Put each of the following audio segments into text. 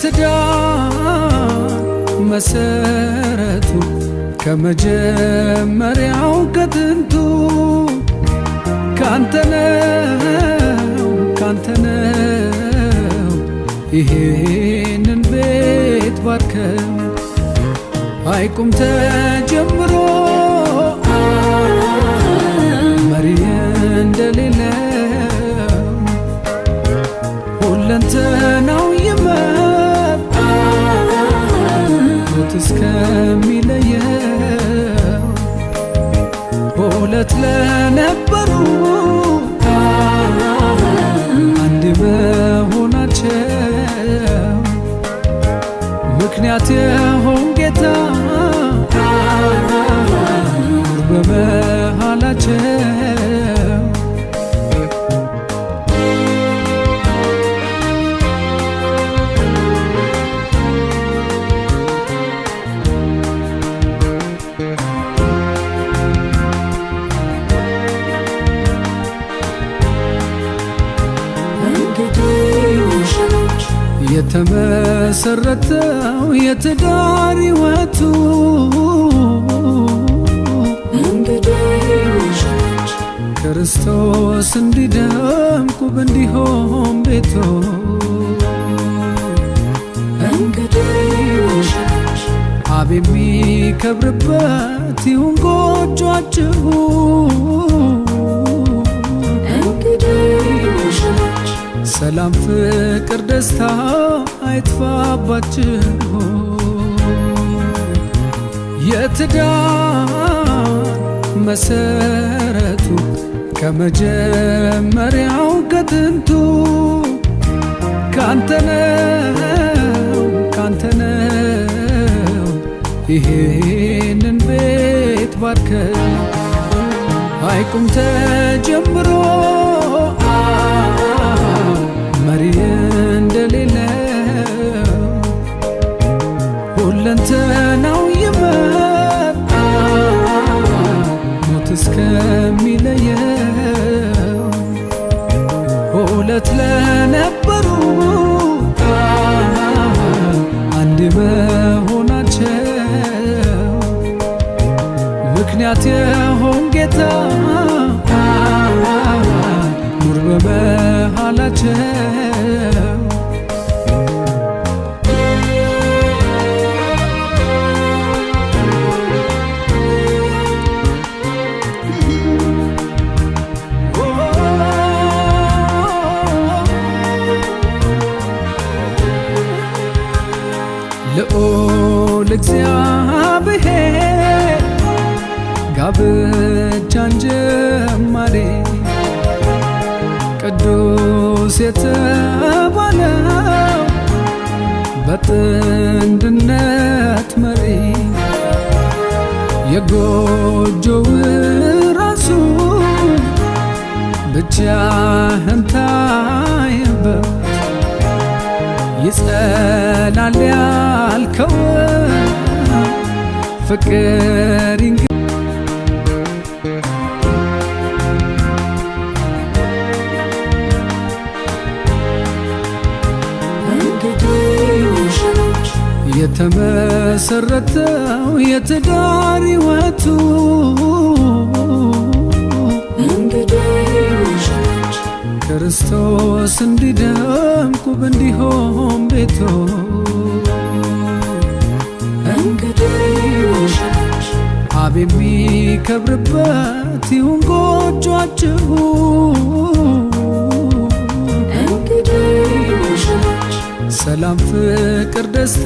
የትዳር መሰረቱ ከመጀመሪያው ከጥንቱ ካንተ ነው ይሄንን ቤት ባርከው አይቁም ተጀምሮ መሪ እንደሌለው ሁለንተናው ይመጣ ሞት እስከሚለየው ሁለት ለነበሩ አንድ መሆናቸው ምክንያት የሆን ጌታ ኑር በመሃላቸው የተመሰረተው የትዳር ሕይወቱ ክርስቶስ እንዲደምቅ ውብ እንዲሆን ቤቶ አብ የሚከብርበት ይሁን ጎጆአችሁ ሰላም ፍቅር ደስታ አይጥፋባችሁ የትዳር መሰረቱ ከመጀመሪያው ከጥንቱ ካንተ ነው ይሄንን ቤት ባርከው አይቁም ተጀምሮ መሪ እንደሌለው ሁለንተናው ይመጣ ሞት እስከሚለየው ሁለት ለነበሩ አንድ መሆናቸው ምክንያት የሆን ጌታ ኑር በመሃላቸው ልዑል እግዚአብሔር ጋብቻን ጀማሪ ቅዱስ የተባለው በጥንድነት መሪ የጎጆው ራሱ ብቻህን ታየበት ይጸናል ያልከው ፍቅር የተመሰረተው የትዳር ሕይወቱ ክርስቶስ እንዲደምቅ ውብ እንዲሆን ቤቶ አብ የሚከብርበት ይሁን ጎጆአችሁ ሰላም ፍቅር ደስታ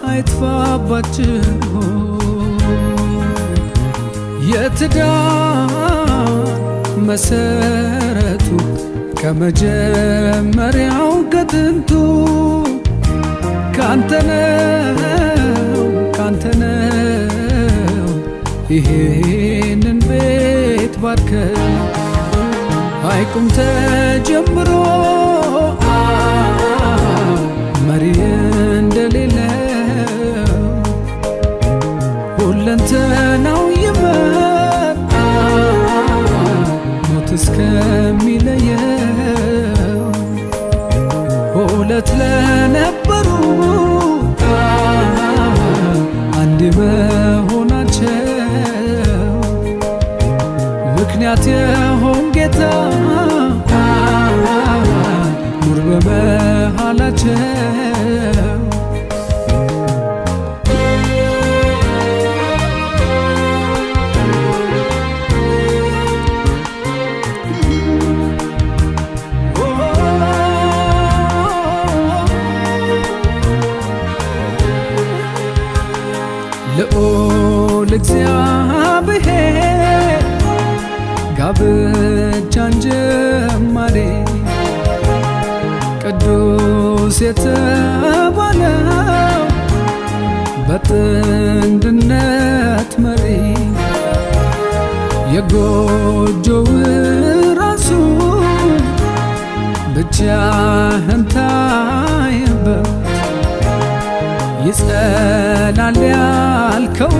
አይጥፋባችሁ የትዳር መሰረቱ ከመጀመሪያው ከጥንቱ ካንተ ነው ይሄንን ቤት ባርከው አይቁም ተጀምሮ እስከሚለየው ሁለት ለነበሩ አንድ መሆናቸው ምክንያት የሆን ጌታ ኑር በመሃላቸው ልዑል እግዚአብሔር ጋብቻን ጀማሪ ቅዱስ የተባለው በጥንድነት መሪ የጎጆው ራሱ ብቻህን ታይበት ይጸናል ያልከው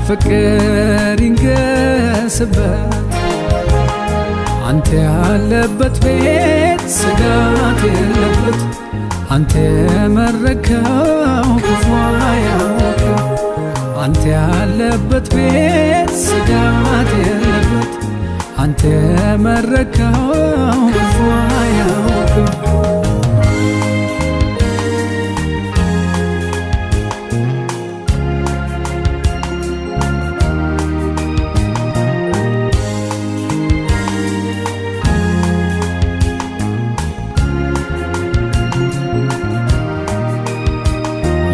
ፍቅር ይንገስበት አንተ ያለበት ቤት ስጋት የለበት አንተ የመረከው ክፉ አያውቅም አንተ ያለበት ቤት ስጋት የለበት አንተ የመረከው ክፉ አያውቅም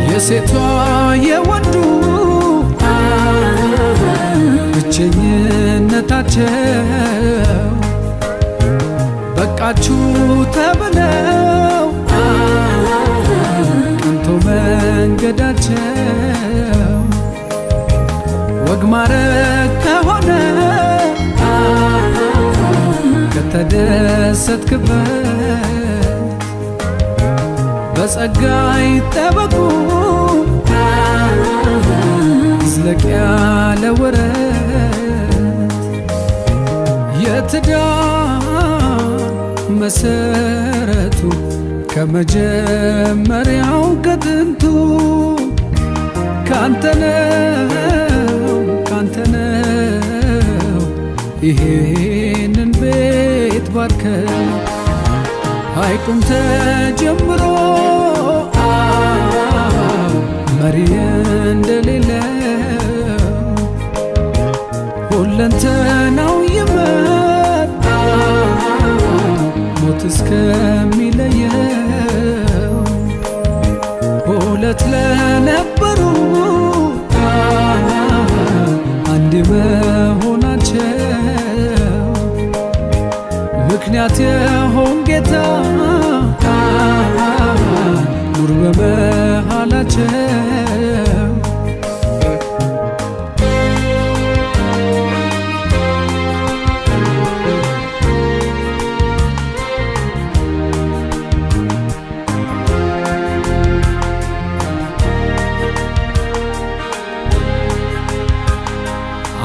የሴቷ የወንዱ ብቸኝነታቸው በቃችሁ ተብለው ቀንቶ መንገዳቸው ወግ ማረግ ከሆነ ከተደሰትክበት በጸጋ ይጠበቁ ዝለቅ ያለ ወረት የትዳር መሰረቱ ከመጀመሪያው ከጥንቱ ካንተ ነው ይሄንን ቤት ባርከው አይቁም ተጀምሮ መሪ እንደሌለው ሁለንተናው ይመጣ ሞት እስከሚለየው ሁለት ለነበሩ አንድ መሆናቸው ምክንያት የሆን ጌታ ኑር በመሃላቸው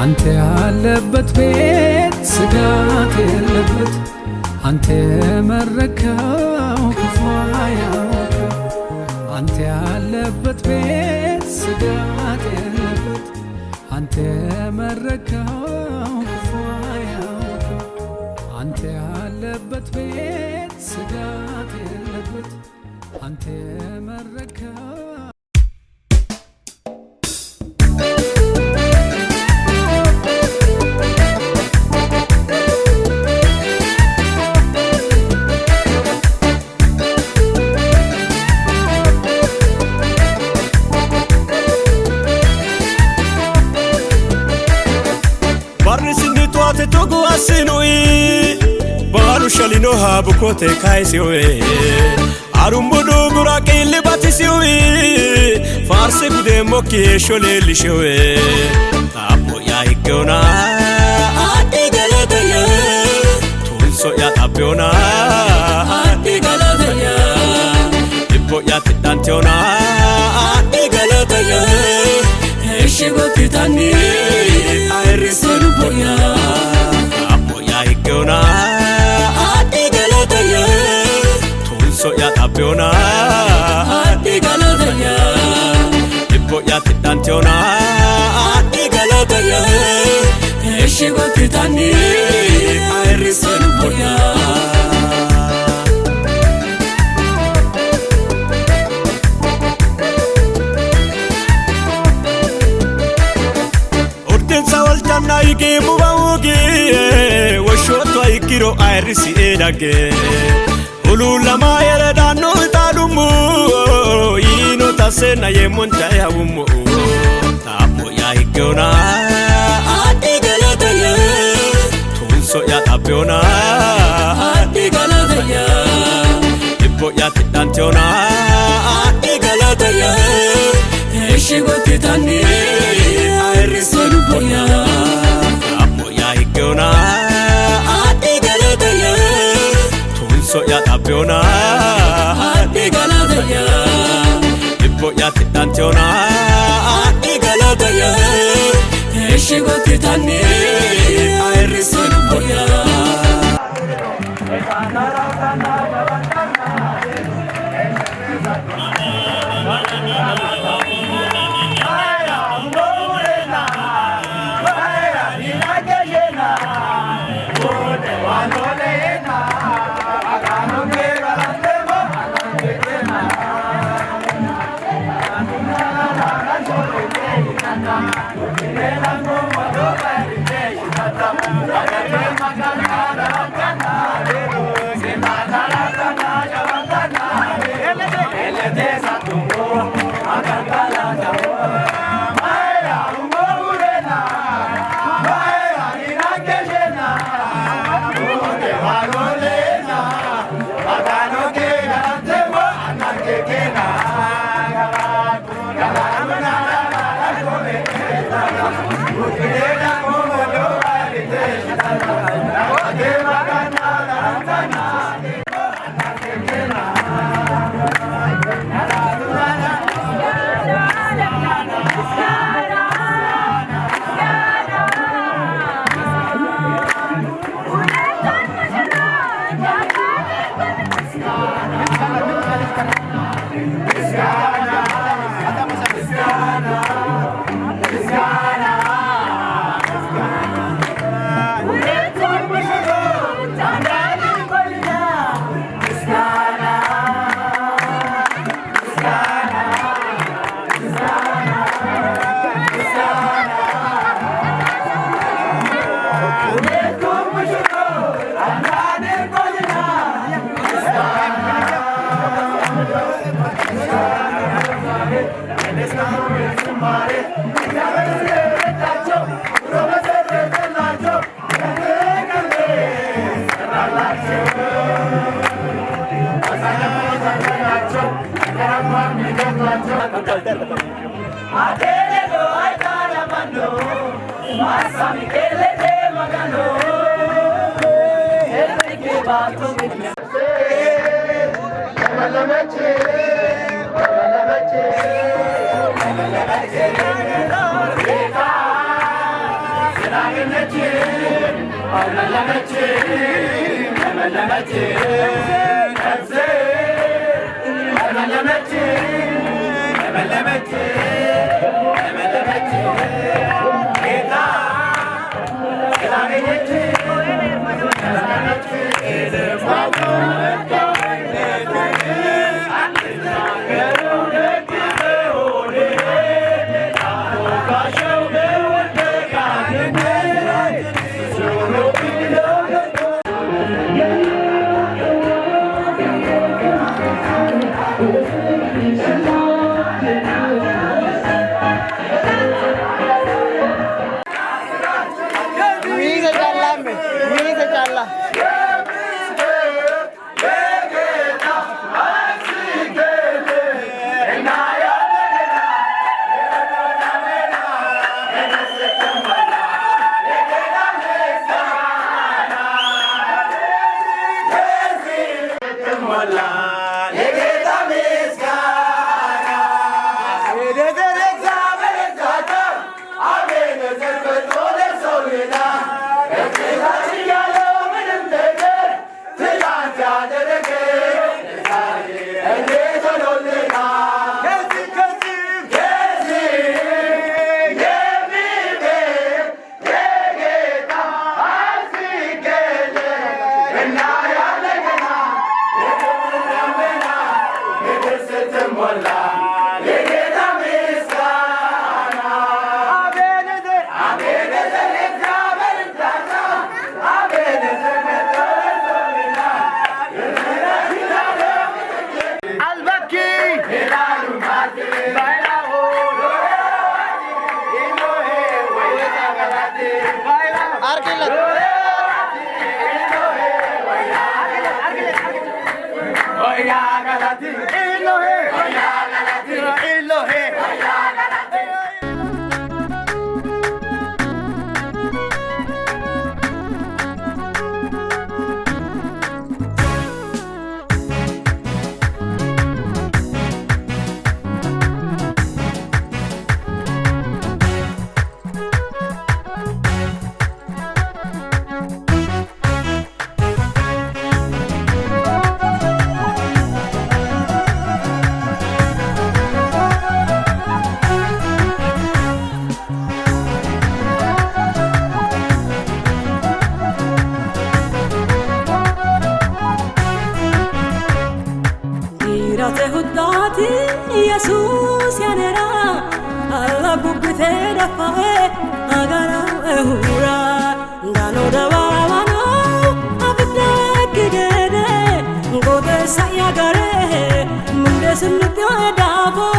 አንተ ያለበት ቤት ስጋት የለበት አንተ የመረከው ክፉ አያውቅም አንተ ያለበት ቤት ስጋት የለበት አንተ የመረከው ክፉ አያውቅም አንተ ያለበት ቤት ስጋት የለበት አንተ የመረከው Baru shalino habukote kaisiwe Arumbudu buraqili batisiwe Farse gude moki shole lishewe Tapo ya higona Adi galataya Tunso ya tapiona Adi galataya Ipo ya titantiona Adi galataya Eshigo titani Airiseru boya tabiona adi galataya ipo ya titantiona adi galataya eshigo titani airisen boya na igi mubaugi washoto ikiro airisi edage ululama yere danu talumu ino tasena yemonta yawumu tapo ya ikona adi galataya tunso ya tapiona adi galataya ipo ya titantiona adi galataya eshigo titani airisi boya adi galataya tunso ya tapiona adi galataya ipo ya titantiona adi galataya eshigo titani airisen boya Jesus yanera alla gubite da fae agara ehura dano da bavano abda kigede ngode saya gare munde sunpyo davo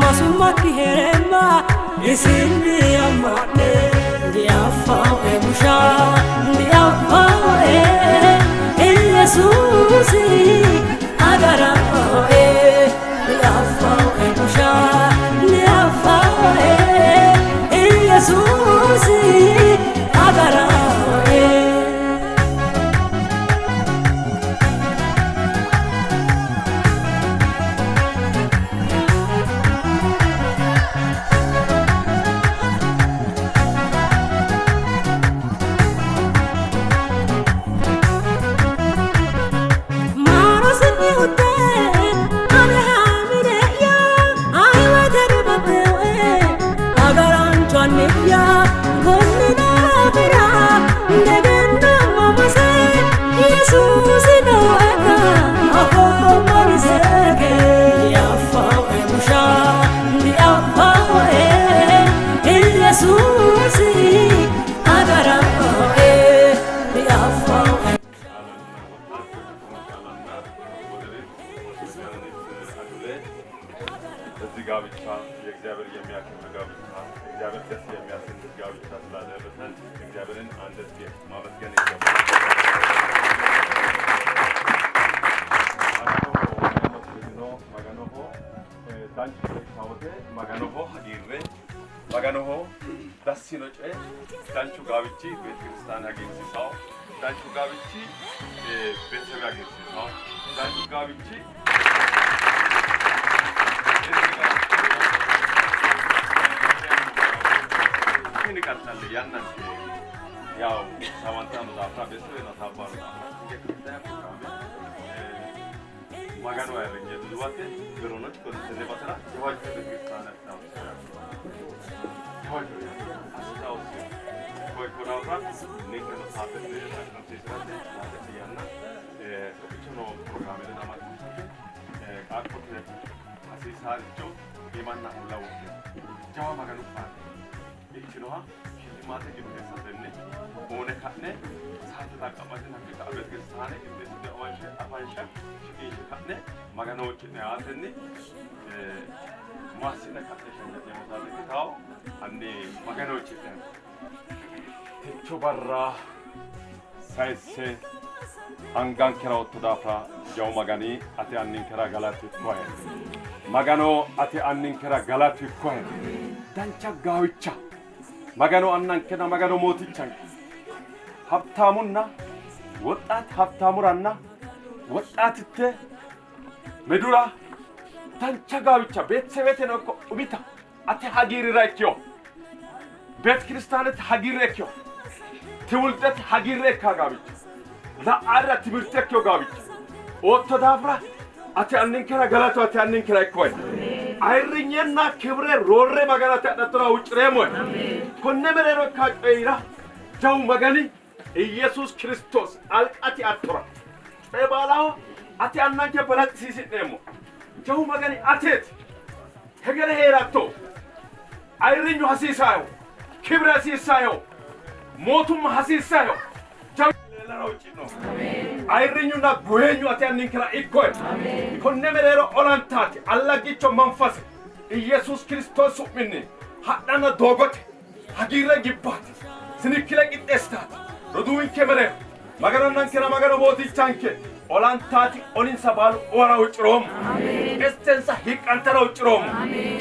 masuma kiherema isindi amane diafa emusha diafa Jesus agara Jesus agara ጋብቻ የእግዚአብሔር የሚያከብር ጋብቻ እግዚአብሔር ደስ የሚያሰኝ ጋብቻ ስላደረሰን እግዚአብሔርን አንደስ ማመስገን ይገባል። maganoho dassino ce danchu gavichi betkristan agensisaw danchu gavichi betev agensisaw danchu gavichi ini kartal yannan yaw samanta mudafra besre na tabar ke kita program magano ayrenye duwate gronot konne batara jawaj betkristan aktam Poi con Aura, Nick non sa per dire la transizione, la Tiana, sono programmi da mattina, a poter assistere giù, di manna un lavoro. Già magari non fare. E ci no, ci rimate che non saperne, one canne, sante da campagna che da Afghanistan, che da Avansha, ci dice canne, magari non ce ne altri, massina canne c'è da dimostrare che tao, anni magari non ci sono. Chubarra saisse angankera ottodafra jaw magani ate anninkera galati koe magano ate anninkera galati koe dancha gawicha magano annankena magano motichan habtamunna ወጣት habtamuranna ወጣትተ medura dancha gawicha betsebete no ubita ate hagiri rakyo bet kristanet hagiri rakyo ትውልደት ሀጊሬካ ጋብቻ ለአራ ትምርተክ ጋብቻ ኦቶዳፍራ አቲ አንንከራ ገላቶ አቲ አንንከራ ይኮይ አይርኝና ክብረ ሮሬ ማጋናታ ተጥራ ውጭሬ ሞይ ኮነ መረሮ ካቀይራ ጃው ማጋኒ ኢየሱስ ክርስቶስ አልቃቲ አጥራ ጸባላው አቲ አናንከ በላት ሲሲደሞ ጀው መገኒ አቴት ሄገረ ሄራቶ አይሪኙ ሐሲሳዮ ክብረ ሲሳዮ ሞቱም ሐሲሳዮ ጀው ለራውጭ ነው አይሪኙና ጎየኙ አቲ አንንከራ ኢኮይ ኮነመረሮ ኦላንታቲ አላጊቾ መንፈስ ኢየሱስ ክርስቶስ ሱሚኒ ሀዳና ዶጎት ሀጊረ ግባት ስንክለ ቂጤስታት ሮዱን ከመረ ማገናናን ከራ ማገና ቦቲ ቻንኬ ኦላንታቲ ኦኒን ሰባሉ ወራው ጭሮም ኤስተንሳ ሂቃንተራው ጭሮም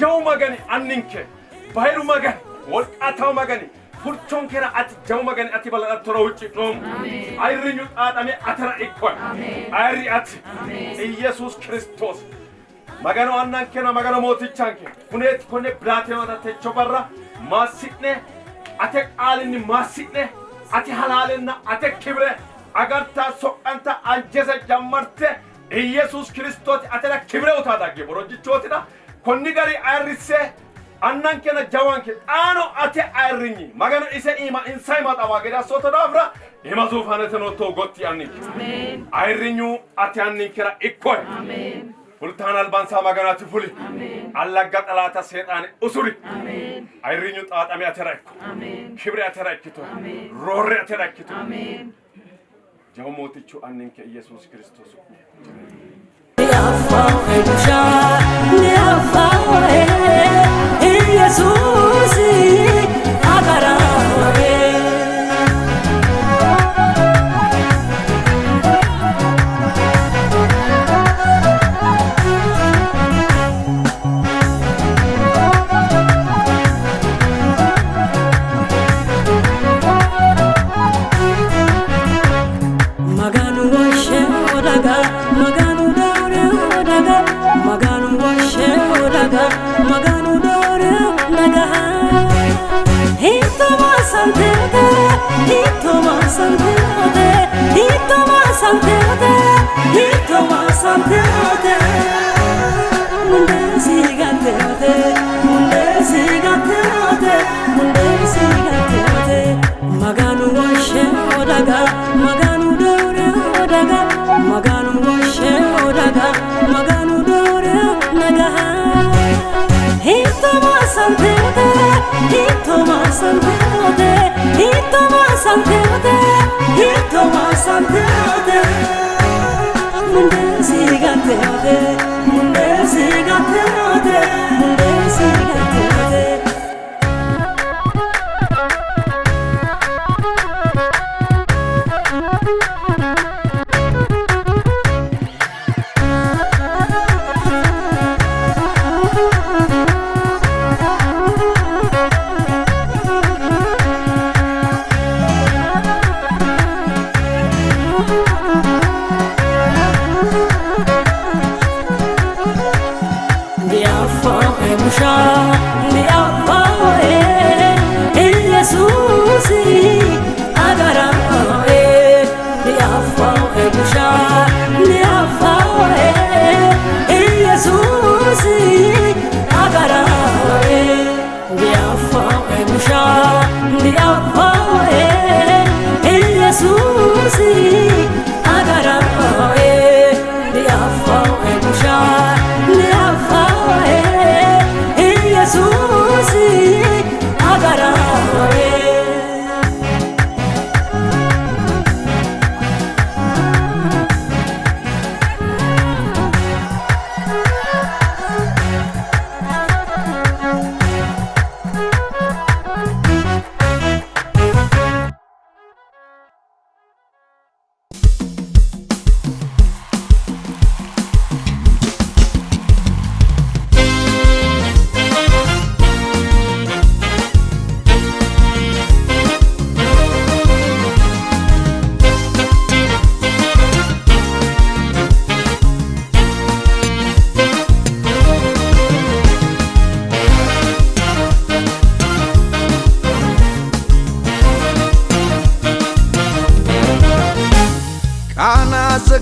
ጀው መገኒ አንንከ ባይሩ መገኒ ወልቃታው መገኒ ፉርቾን ከራ አት ጀው መገኒ አቲ ባላተራው ጭሮም አይሪኙ ጣጣሜ አተራ ኢኮይ አይሪ አት ኢየሱስ ክርስቶስ magano annan kena magano motichanke kunet kone blatewata techobara masitne ate qalini masitne ate halalenna ate kibre agarta soqanta anjese jammarte ኢየሱስ ክርስቶስ አተራ kibre utadage borojichotida konni gari ayrise annan kena jawanke ጣኖ ate ayrinyi magano ise ima insay matawa geda sotodafra ima zufaneteno to gotti annik amen ayrinyu ate anninkera ikkoy amen ولتان البانسا مغاناتي فولي الله قطلاتا سيطان اسوري امين ايرينيو طاطامي اتراكو امين كبري اتراكيتو امين روري اتراكيتو امين جوموتيچو اننك يسوع كريستوس يا فاو ابشا يا فاو يسوع اغرا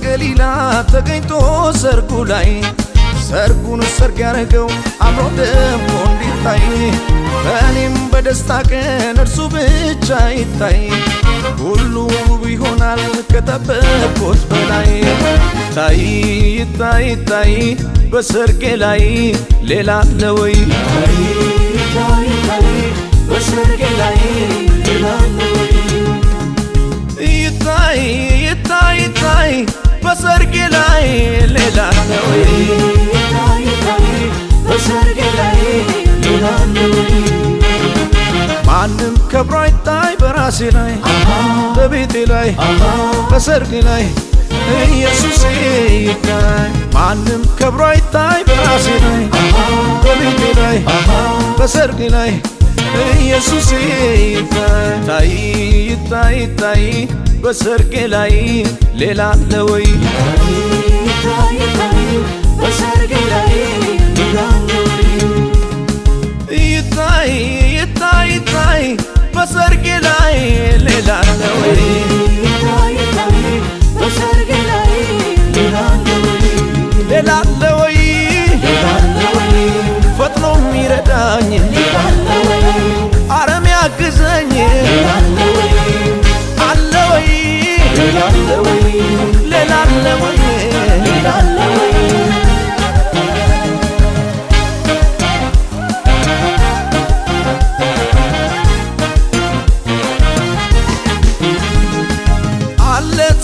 ገሊላ ተገኝቶ ሰርጉ ላይ ሰርጉን ሰርግ ያረገው አምሮ ደምቆ እንዲታይ እኔም በደስታ ቀን እርሱ ብቻ ይታይ ሁሉ ውብ ይሆናል ከጠበቅኩት በላይ ታይ ታይ ታይ በሰርጌ ላይ ሌላ አለ ወይ ታይ ታይ ታይ በሰርጌ ላይ ሌላ አለ ወይ ይታይ ይታይ ይታይ በሰርጌ ላይ ሌላ አለ ወይ ይታይ ይታይ በሰርጌ ላይ ሌላ አለ ወይ ማንም ከብሮ አይታይ በራሴ ላይ በቤቴ ላይ በሰርጌ ላይ ኢየሱስ ይታይ ማንም ከብሮ አይታይ በራሴ ላይ በቤቴ ላይ በሰርጌ ላይ ኢየሱስ ይታይ ይታይ ይታይ በሰርጌ ላይ ሌላ አለ ወይ ይታይ ይታይ በሰርጌ ላይ ሌላ አለ ወይ ይታይ ይታይ ይታይ በሰርጌ ላይ ሌላ አለ ወይ ይታይ ይታይ በሰርጌ ላይ ሌላ አለ ወይ ሌላ አለ ወይ ሌላ አለ ወይ ፈጥኖ የሚረዳኝ ሌላ አለ ወይ አረም ያግዘኝ ሌላ አለ ወይ አለ ወይ ሌላ አለ ወይ ሌላ አለ ወይ ሌላ አለ ወይ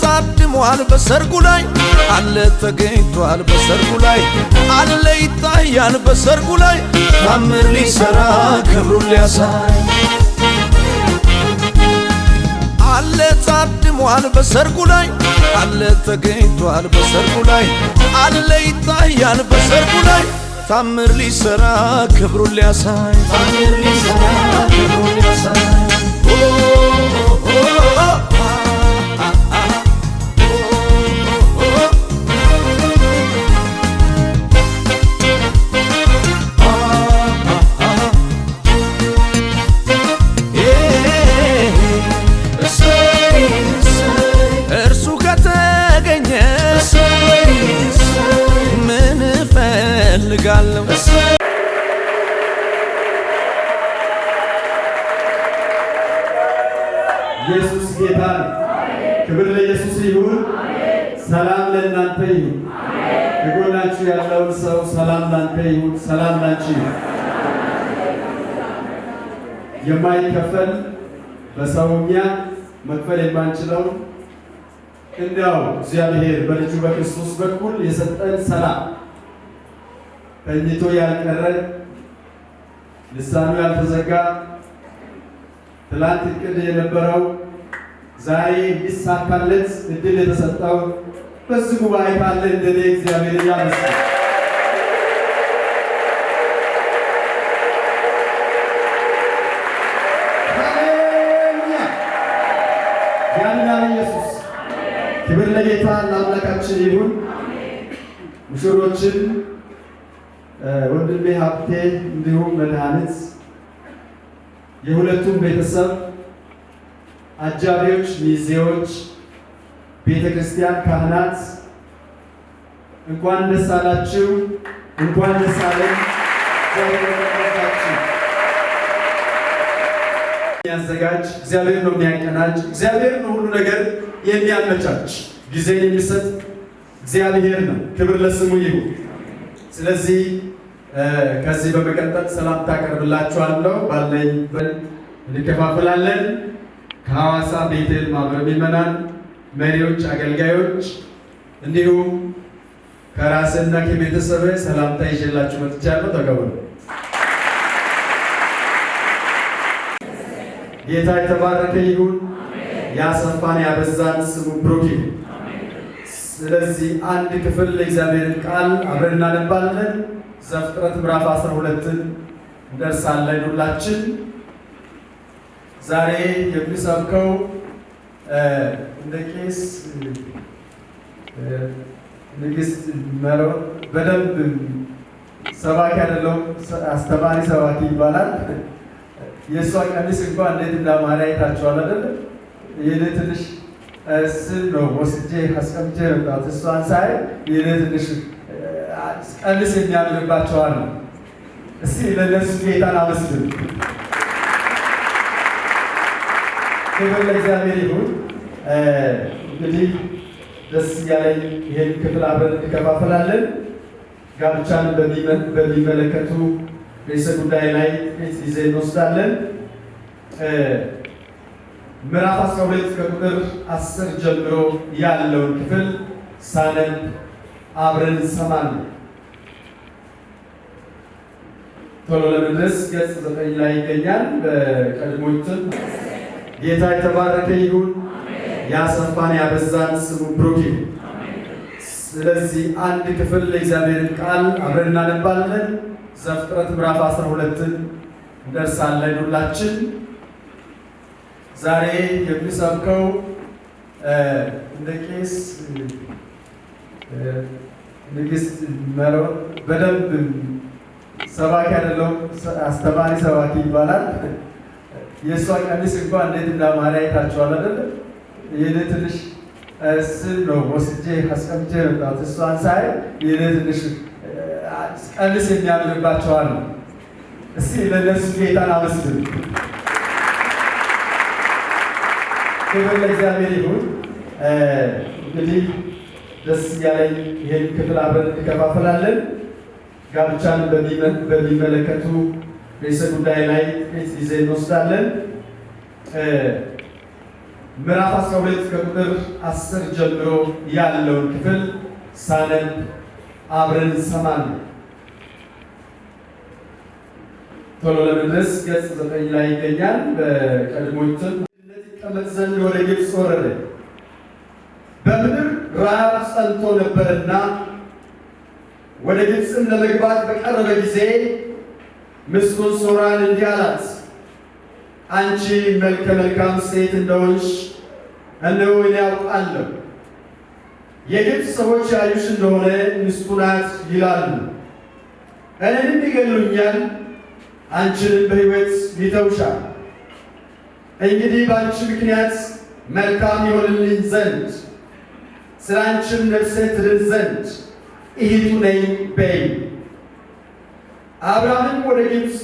ታድሟል በሰርጉ ላይ አለ ተገኝቷል በሰርጉ ላይ አለ ይታያል በሰርጉ ላይ ታምር ሊሰራ ክብሩን ሊያሳይ አለ ታድሟል በሰርጉ ላይ አለ ተገኝቷል በሰርጉ ላይ አለ ይታያል በሰርጉ ላይ ታምር ሊሰራ ክብሩን ሊያሳይ ታምር ሊሰራ ክብሩን ሊያሳይ ፈልጋለሁ ኢየሱስ ጌታ ነው። ክብር ለኢየሱስ ይሁን። ሰላም ለእናንተ ይሁን። ከጎናችሁ ያለውን ሰው ሰላም ላንተ ይሁን፣ ሰላም ላንቺ ይሁን። የማይከፈል በሰውኛ መክፈል የማንችለው እንዲያው እግዚአብሔር በልጁ በክርስቶስ በኩል የሰጠን ሰላም ተኝቶ ያልቀረ ልሳኑ ያልተዘጋ ትላንት እቅድ የነበረው ዛሬ እንዲሳካለት እድል የተሰጠው በዚህ ጉባኤ ካለ እንደኔ እግዚአብሔር ያመስገን። ሃሌሉያ! ያንና ኢየሱስ ክብር ለጌታ ለአምላካችን ይሁን። ሙሽሮችን ወንድሜ ሀብቴ እንዲሁም መድኃኒት የሁለቱም ቤተሰብ አጃቢዎች፣ ሚዜዎች፣ ቤተ ክርስቲያን ካህናት እንኳን ደስ አላችሁ፣ እንኳን ደስ አለን። የሚያዘጋጅ እግዚአብሔር ነው፣ የሚያቀናጅ እግዚአብሔር ነው፣ ሁሉ ነገር የሚያመቻች ጊዜን የሚሰጥ እግዚአብሔር ነው። ክብር ለስሙ ይሁን። ስለዚህ ከዚህ በመቀጠል ሰላምታ አቀርብላችኋለሁ። ባለኝ እንከፋፈላለን። ከሐዋሳ ቤቴል ማህበረ ምዕመናን መሪዎች፣ አገልጋዮች እንዲሁም ከራስና ከቤተሰብ ሰላምታ ይዤላችሁ መጥቻለሁ። ተቀበሉ። ጌታ የተባረከ ይሁን። ያሰፋን ያበዛን ስሙ ብሩክ ይሁን። ስለዚህ አንድ ክፍል ለእግዚአብሔርን ቃል አብረን እናነባለን። ዘፍጥረት ምዕራፍ 12ን እንደርሳለን። ሁላችን ዛሬ የምሰብከው እንደ ቄስ ንግስት መረው በደንብ ሰባኪ አይደለሁም፣ አስተማሪ ሰባኪ ይባላል። የእሷ ቀሚስ እንኳን እንዴት እንዳማረ አይታችኋል አይደል? የኔ ትንሽ ስል ነው ወስጄ አስቀምጬ መጣሁት። እሷን ሳይ የኔ ትንሽ ቀልስ የሚያምንባቸው አሉ። እስቲ ለነሱ ጌታን አመስግኑ። ክብር ለእግዚአብሔር ይሁን። እንግዲህ ደስ እያለኝ ይህን ክፍል አብረን እንከፋፈላለን። ጋብቻን በሚመለከቱ ርዕሰ ጉዳይ ላይ ጊዜ እንወስዳለን። ምዕራፍ 12 ከቁጥር 10 ጀምሮ ያለውን ክፍል ሳነብ አብረን እንሰማለን። ቶሎ ለመድረስ ገጽ 9 ላይ ይገኛል። በቀድሞቹም ጌታ የተባረከ ይሁን። ያሰፋን ያበዛን ስሙ ብሩክ ይሁን። ስለዚህ አንድ ክፍል ለእግዚአብሔር ቃል አብረን እናነባለን። ዘፍጥረት ምዕራፍ 12ን እንደርሳለን። ሁላችን ዛሬ የሚሰብከው እንደ ቄስ ንግስት መሮን በደንብ ሰባኪ አይደለም፣ አስተማሪ ሰባኪ ይባላል። የእሷ ቀሚስ እንኳን እንዴት እንዳማረ አይታችኋል አይደል? ይህን ትንሽ ስል ነው ወስጄ አስቀምጬ መጣሁት። እሷን ሳይ ይህን ትንሽ ቀሚስ የሚያምርባቸው አሉ። እስቲ ለነሱ ጌታን አመስግኑ። ክብር ለእግዚአብሔር ይሁን። እንግዲህ ደስ እያለኝ ይህን ክፍል አብረን እንከፋፈላለን። ጋብቻን በሚመለከቱ ርዕሰ ጉዳይ ላይ ጊዜ እንወስዳለን። ምዕራፍ 12 ከቁጥር 10 ጀምሮ ያለውን ክፍል ሳነብ አብረን እንሰማለን። ቶሎ ለመድረስ ገጽ 9 ላይ ይገኛል። በቀድሞቹም ይቀመጥ ዘንድ ወደ ግብፅ ወረደ። በምድር ረሃብ ጸንቶ ነበርና ወደ ግብፅም ለመግባት በቀረበ ጊዜ ሚስቱን ሶራን እንዲህ አላት፣ አንቺ መልከ መልካም ሴት እንደሆንሽ እነሆ እኔ አውቃለሁ። የግብፅ ሰዎች ያዩሽ እንደሆነ ሚስቱ ናት ይላሉ፣ እኔንም ይገድሉኛል፣ አንቺንም በሕይወት ይተውሻል። እንግዲህ በአንቺ ምክንያት መልካም ይሆንልኝ ዘንድ ስለ አንቺም ነፍሴ ትድን ዘንድ እህቱ ነኝ በይ። አብርሃምም ወደ ግብፅ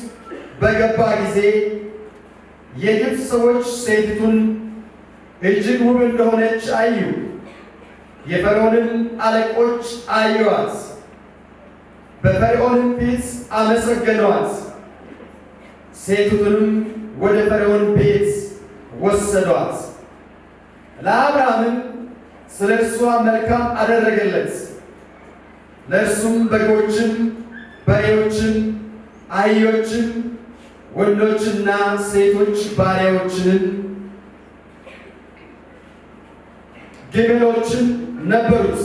በገባ ጊዜ የግብፅ ሰዎች ሴቲቱን እጅግ ውብ እንደሆነች አዩ። የፈርዖንም አለቆች አዩአት፣ በፈርዖንም ፊት አመሰገኗት። ሴቲቱንም ወደ ፈርዖን ቤት ወሰዷት። ለአብርሃምም ስለ እርሷ መልካም አደረገለት። ለእርሱም በጎችን፣ በሬዎችን፣ አህዮችን፣ ወንዶችና ሴቶች ባሪያዎችን፣ ግመሎችን ነበሩት።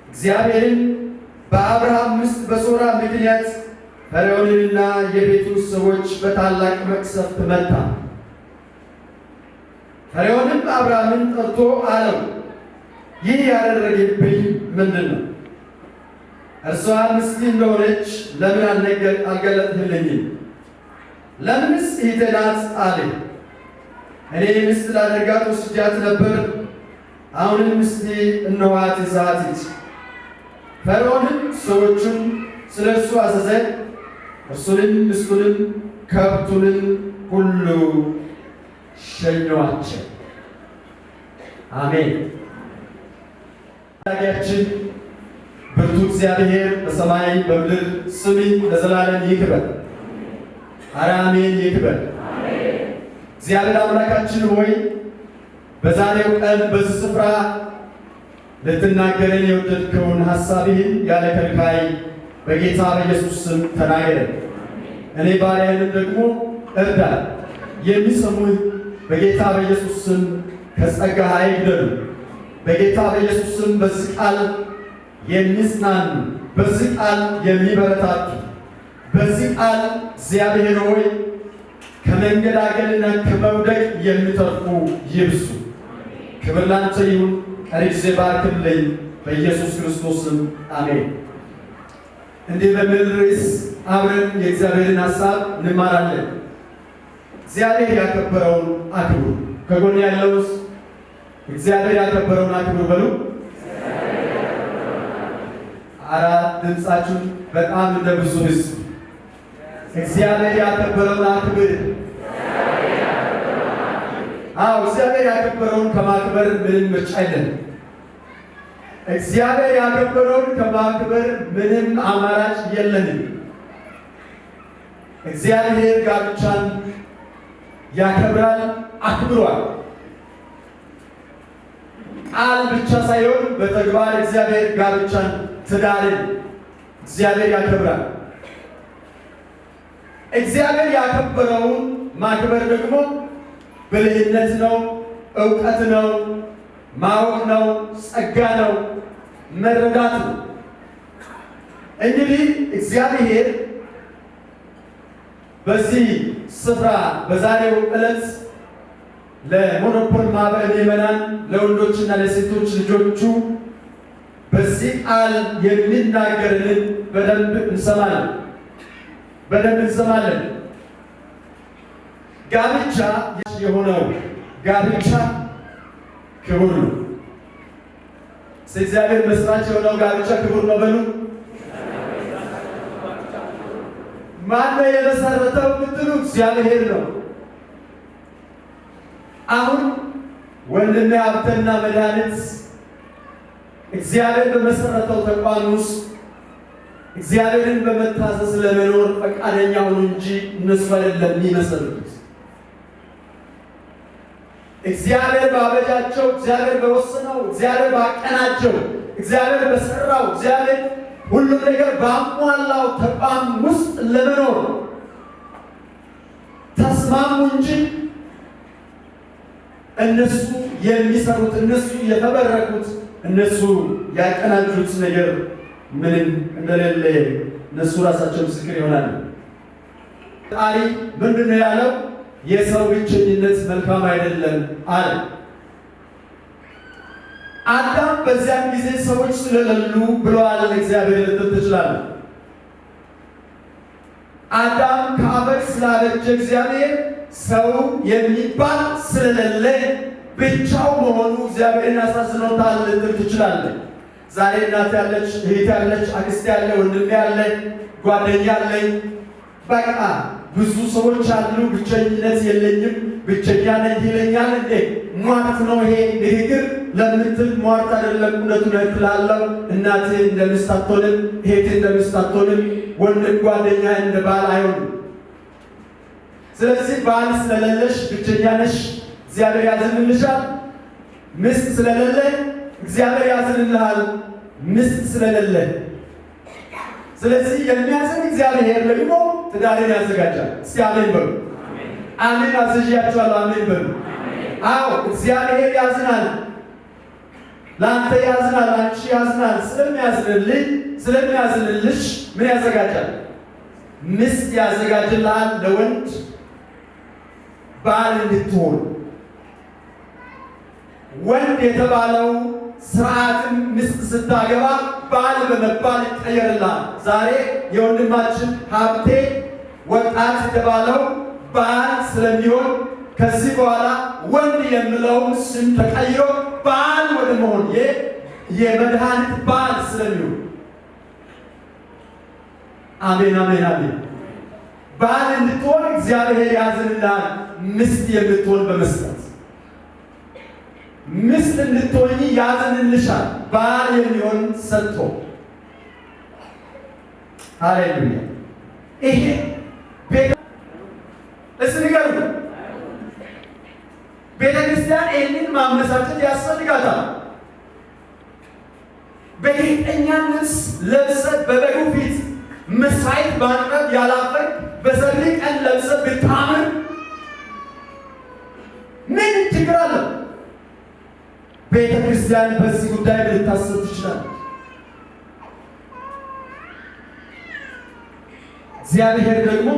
እግዚአብሔርን በአብርሃም ሚስት በሶራ ምክንያት ፈርዖንንና የቤቱን ሰዎች በታላቅ መቅሰፍት መታ። ፈርዖንም አብርሃምን ጠርቶ አለው፣ ይህ ያደረገብኝ ምንድን ነው? እርሷ ሚስት እንደሆነች ለምን አልገለጥህልኝም? ለምንስ እህቴ ናት አለ። እኔ ሚስት ላደርጋት ወስጃት ነበር፣ አሁንም ሚስቴ እነኋት ይዘሃት ሂድ። ፈርዖንም ሰዎቹን ስለ እርሱ አዘዘ፣ እርሱንም ሚስቱንም ከብቱንም ሁሉ ሸኟቸው። አሜን። ታዲያችን ብርቱ እግዚአብሔር በሰማይ በምድር ስምህ ለዘላለም ይክበር። ኧረ አሜን ይክበር። እግዚአብሔር አምላካችን ሆይ በዛሬው ቀን በዚህ ስፍራ ልትናገረን የወደድከውን ሐሳብህን ያለ ከልካይ በጌታ በኢየሱስ ስም ተናገረን። እኔ ባሪያህንም ደግሞ እርዳን። የሚሰሙህ በጌታ በኢየሱስ ስም ከጸጋህ አይግደሉ። በጌታ በኢየሱስ ስም በዚህ ቃል የሚጽናኑ፣ በዚህ ቃል የሚበረታቱ፣ በዚህ ቃል እግዚአብሔር ሆይ ከመንገዳገልና ከመውደቅ የሚተርፉ ይብሱ። ክብር ላንተ ይሁን። ቀሪ ጊዜ ባርክልኝ፣ በኢየሱስ ክርስቶስ ስም አሜን። እንዲህ በሚል ርዕስ አብረን የእግዚአብሔርን ሐሳብ እንማራለን። እግዚአብሔር ያከበረውን አክብሩ። ከጎን ያለው እግዚአብሔር ያከበረውን አክብሩ በሉ። አራ ድምፃችሁን በጣም እንደ ብዙ ህዝብ እግዚአብሔር ያከበረውን አክብር። አዎ እግዚአብሔር ያከበረውን ከማክበር ምንም ምርጫ የለም። እግዚአብሔር ያከበረውን ከማክበር ምንም አማራጭ የለንም። እግዚአብሔር ጋብቻን ያከብራል፣ አክብሯል። ቃል ብቻ ሳይሆን በተግባር እግዚአብሔር ጋብቻን፣ ትዳርን እግዚአብሔር ያከብራል። እግዚአብሔር ያከበረውን ማክበር ደግሞ ብልህነት ነው፣ ዕውቀት ነው፣ ማወቅ ነው፣ ጸጋ ነው፣ መረዳት ነው። እንግዲህ እግዚአብሔር በዚህ ስፍራ በዛሬው ዕለት ለሞኖፖል ማህበር ምዕመናን ለወንዶችና ለሴቶች ልጆቹ በዚህ ቃል የሚናገርልን በደንብ እንሰማለን። ጋብቻ የሆነው ጋብቻ ክቡር ነው። እግዚአብሔር መስራች የሆነው ጋብቻ ክቡር ነው በሉ። ማነው የመሰረተው ብትሉ እግዚአብሔር ነው። አሁን ወንድሜ ሀብተና መድኃኒት እግዚአብሔር በመሰረተው ተቋም ውስጥ እግዚአብሔርን በመታዘዝ ለመኖር ፈቃደኛ ሆኑ እንጂ እነሱ አይደለም የሚመሰርቱት። እግዚአብሔር ባበጃቸው፣ እግዚአብሔር በወሰነው፣ እግዚአብሔር ባቀናቸው፣ እግዚአብሔር በሰራው፣ እግዚአብሔር ሁሉም ነገር ባሟላው ተቋም ውስጥ ለመኖር ተስማሙ እንጂ እነሱ የሚሰሩት፣ እነሱ የተበረኩት፣ እነሱ ያቀናጁት ነገር ምንም እንደሌለ እነሱ ራሳቸው ምስክር ይሆናሉ። ፈጣሪ ምንድን ነው ያለው? የሰው ብቸኝነት መልካም አይደለም አለ። አዳም በዚያን ጊዜ ሰዎች ስለሌሉ ብለዋል እግዚአብሔር ልትል ትችላለህ። አዳም ከአፈር ስላበጀ እግዚአብሔር ሰው የሚባል ስለሌለ ብቻው መሆኑ እግዚአብሔርን ያሳዝኖታል ልትል ትችላለህ። ዛሬ እናት ያለች፣ እህት ያለች፣ አክስት ያለ፣ ወንድም ያለ፣ ጓደኛ አለኝ፣ በቃ ብዙ ሰዎች አሉ። ብቸኝነት የለኝም ብቸኛ ነኝ ይለኛል። እንዴ ሟርት ነው ይሄ ንግግር ለምትል ሟርት አይደለም፣ እውነቱን እላለሁ። እናት እንደ ሚስት አትሆንም፣ እህት እንደ ሚስት አትሆንም፣ ወንድም ጓደኛ እንደ ባል አይሆንም። ስለዚህ ባል ስለሌለሽ ብቸኛ ነሽ፣ እግዚአብሔር ያዝንልሻል። ሚስት ስለሌለ እግዚአብሔር ያዝንልሃል፣ ሚስት ስለሌለ። ስለዚህ የሚያዝን እግዚአብሔር ደግሞ ትዳርን ያዘጋጃል። እስቲ አሜን በሉ። አሜን አዝዣችኋለሁ። አሜን በሉ። አዎ እግዚአብሔር ያዝናል፣ ለአንተ ያዝናል፣ አንቺ ያዝናል። ስለሚያዝንልኝ ስለሚያዝንልሽ ምን ያዘጋጃል? ሚስት ያዘጋጅልሃል። ለወንድ ባል እንድትሆን ወንድ የተባለው ስርዓትን ሚስት ስታገባ ባል በመባል ይቀየርልሃል። ዛሬ የወንድማችን ሀብቴ ወጣት የተባለው ባል ስለሚሆን ከዚህ በኋላ ወንድ የሚለውን ስም ተቀይሮ ባል ወደ መሆን የመድኃኒት ባል ስለሚሆን፣ አሜን አሜን አሜን። ባል እንድትሆን እግዚአብሔር ያዝንልሃል። ሚስት የምትሆን በመስጠት ሚስት እንድትሆኝ ያዝንልሻል። ባል የሚሆን ሰጥቶ። ሃሌሉያ። ይሄ እስንገሩ ቤተ ክርስቲያን ይህንን ማመሳጨት ያስፈልጋታል። በጌጠኛ ልብስ ለብሰህ በበጉ ፊት መስዋዕት ማቅረብ ያላፈር በሰርግ ቀን ለብሰህ ብታምር ምን ችግር አለው? ቤተ ክርስቲያን በዚህ ጉዳይ ልታስብ ትችላለች። እግዚአብሔር ደግሞ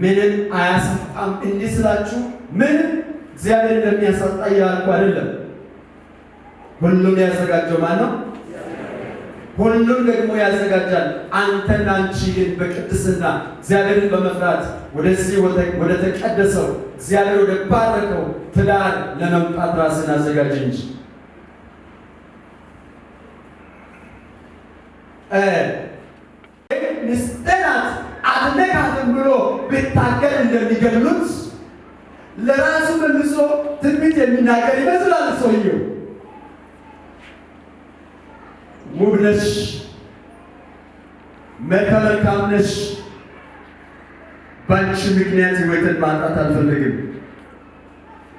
ምንም አያሳጣም። እንዲህ ስላችሁ ምንም እግዚአብሔር እንደሚያሳጣ እያልኩ አይደለም። ሁሉም ያዘጋጀው ማን ነው? ሁሉም ደግሞ ያዘጋጃል። አንተና አንቺ ግን በቅድስና እግዚአብሔርን በመፍራት ወደዚህ ወደ ተቀደሰው እግዚአብሔር ወደ ባረከው ትዳር ለመምጣት ራስን አዘጋጅ እንጂ ንስጠናት አትነካትም ብሎ ቢታገል እንደሚገሉት ለራሱ መልሶ ትንቢት የሚናገር ይመስላል ሰውየው። ውብ ነሽ፣ መልከ መልካም ነሽ፣ በአንቺ ምክንያት ሕይወትን ማጣት አልፈልግም።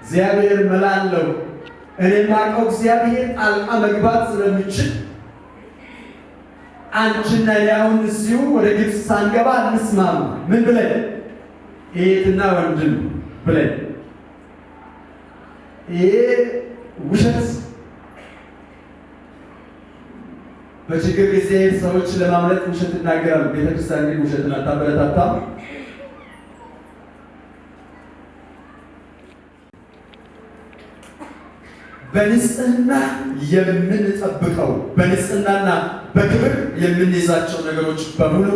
እግዚአብሔር መላ አለው። እኔ የማውቀው እግዚአብሔር ጣልቃ መግባት ስለሚችል አንቺና እኔ አሁን እዚሁ ወደ ግብፅ ሳንገባ እንስማማ። ምን ብለን? እህትና ወንድም ብለን። ይሄ ውሸት በችግር ጊዜ ሰዎች ለማምለጥ ውሸት ይናገራሉ። ቤተክርስቲያን ግን ውሸትን አታበረታታም። በንጽህና የምንጠብቀው በንጽህናና በክብር የምንይዛቸው ነገሮች በሙሉ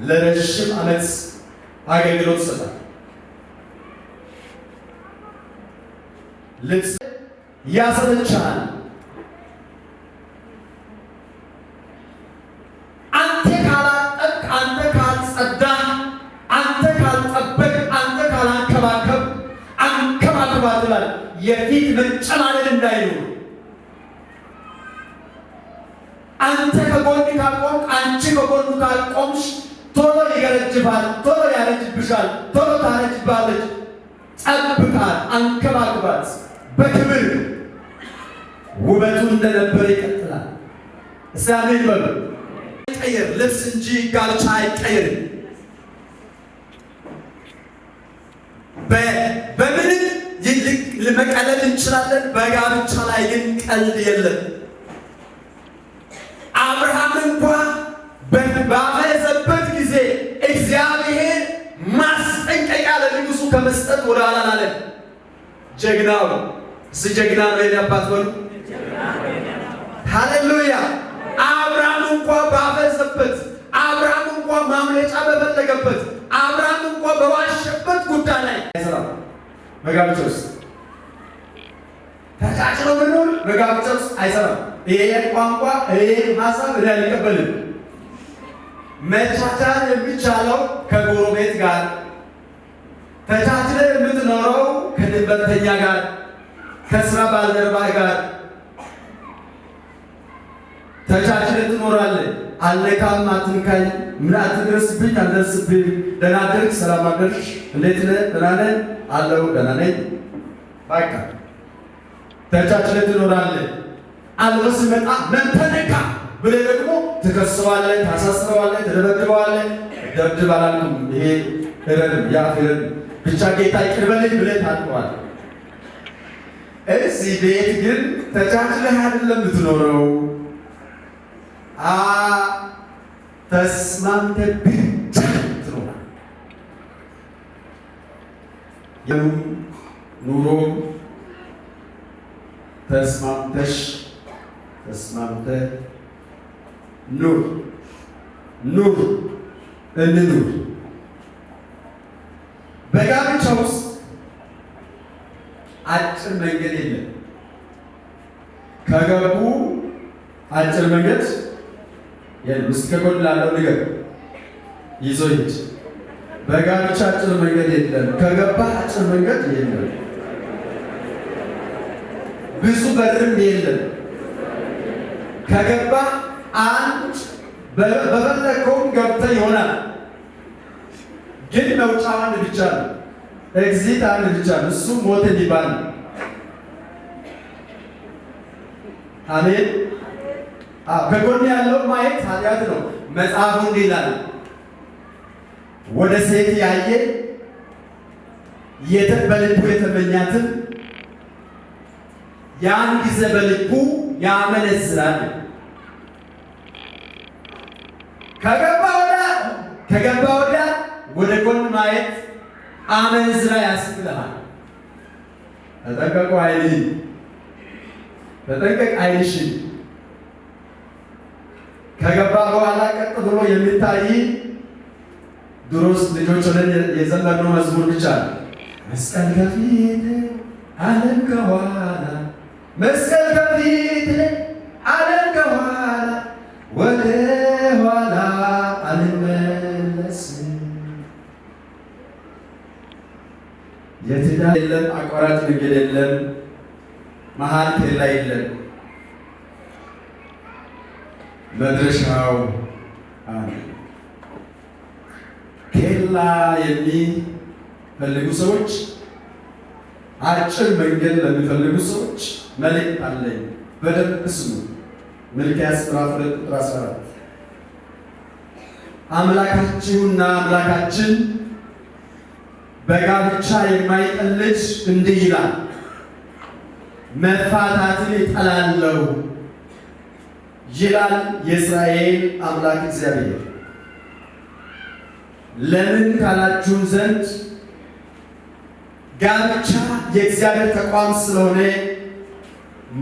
ለረጅም ዓመት አገልግሎት ይሰጣል። ልብስ ያሰለቻል። አንተ ካላጠብቅ፣ አንተ ካልጸዳህ፣ አንተ ካልጠበቅ፣ አንተ ካላንከባከብ አንከባከባት ይላል። የፊት መጨማደድ እንዳይኖር አንተ ከጎን ካልቆምክ፣ አንቺ ከጎኑ ካልቆምሽ ቶሎ ይገረጅባል፣ ቶሎ ያረጅብሻል፣ ቶሎ ታረጅባለች። ጠብቃት፣ አንከባክባት። በክብር ውበቱ እንደነበረ ይቀጥላል። እስላሜን በሉ አይቀየር፣ ልብስ እንጂ ጋብቻ አይቀየርም። በምንም መቀለድ እንችላለን፣ በጋብቻ ላይ ግን ቀልድ የለም። አብርሃም እንኳ ባፈረሰበት ጊዜ እግዚአብሔር ማስጠንቀቂያ ለንጉሱ ከመስጠት ወደ ኋላ አላለም። ጀግናው ጀግና ነው የኔ አባት በሉ። ሃሌሉያ። አብርሃም እንኳ ባፈረሰበት፣ አብርሃም እንኳ ማምለጫ በፈለገበት፣ አብርሃም እንኳ በዋሸበት ጉዳይ ላይ አይሰራም። በጋብቻ ውስጥ ተቻችሎ መኖር በጋብቻ ውስጥ አይሰራም። ይሄ ቋንቋ ይሄ ሀሳብ እኔ አልቀበልም። መቻቻል የሚቻለው ከጎረቤት ጋር፣ ተቻችለ የምትኖረው ከድንበርተኛ ጋር፣ ከስራ ባልደረባ ጋር ተቻችለ ትኖራለህ። አልነካም፣ አትንካኝ፣ ምን አትድረስብኝ፣ አልደርስብኝ፣ ደህና አደርክ፣ ሰላም አደርሽ፣ እንዴት ነህ፣ ደህና ነህ አለው፣ ደህና ነኝ፣ በቃ ተቻችለ ትኖራለህ። አልቦ ሲመጣ ምን ተነካ ብለህ ደግሞ ትከሰዋለህ፣ ታሳስረዋለህ፣ ትደበድበዋለህ። ደብድብ አላልኩም፣ ይሄ እረድም ያፍ እረድም ብቻ ጌታ ይቅር በለኝ ብለህ ታጥበዋለህ። እዚህ ቤት ግን ተቻችለህ አይደለም የምትኖረው፣ ተስማምተህ ብቻ ትኖራለህ። ኑሮም ተስማምተህ ኑር እንኑር። በጋብቻ ውስጥ አጭር መንገድ የለም። ከገቡ አጭር መንገድ የለም። እስከ ጎን ላለው ነገር ይዞ ሂድ። በጋብቻ አጭር መንገድ የለም። ከገባ አጭር መንገድ የለም። ብዙ በርም የለም። ከገባ አንድ በፈለከውም ገብተህ ይሆናል። ግን መውጫው አንድ ብቻ ነው። ኤግዚት አንድ ብቻ ነው። እሱ ሞት እንዲባል ነው። አሜን። ከጎን ያለው ማየት ኃጢአት ነው። መጽሐፉ እንዲህ ይላል፣ ወደ ሴት ያየ በልቡ የተመኛትን ያን ጊዜ በልቡ ያመነዝራል። ከገባ ወዲያ ወደ ጎን ማየት አመንዝራ ያስብልሃል። ተጠንቀቁ አይልህም። ተጠንቀቅ አይልሽም። ከገባ በኋላ ቀጥ ብሎ የሚታይ ድሮስ ልጆች ሆነን የዘመርነው መዝሙር ብቻ ነው። መስቀል ከፊት ዓለም ከኋላ፣ መስቀል ከፊት ዓለም ከኋላ፣ ወደ የለም፣ አቋራጭ መንገድ የለም፣ መሀል ኬላ የለም። መድረሻው አንድ። ኬላ የሚፈልጉ ሰዎች፣ አጭር መንገድ ለሚፈልጉ ሰዎች መልእክት አለኝ። በደንብ ስሙ። ሚልክያስ ምዕራፍ 2 ቁጥር 14 አምላካችሁና አምላካችን በጋብቻ የማይቀልድ እንዲህ ይላል፣ መፋታትን እጠላለሁ ይላል የእስራኤል አምላክ እግዚአብሔር። ለምን ካላችሁን ዘንድ ጋብቻ የእግዚአብሔር ተቋም ስለሆነ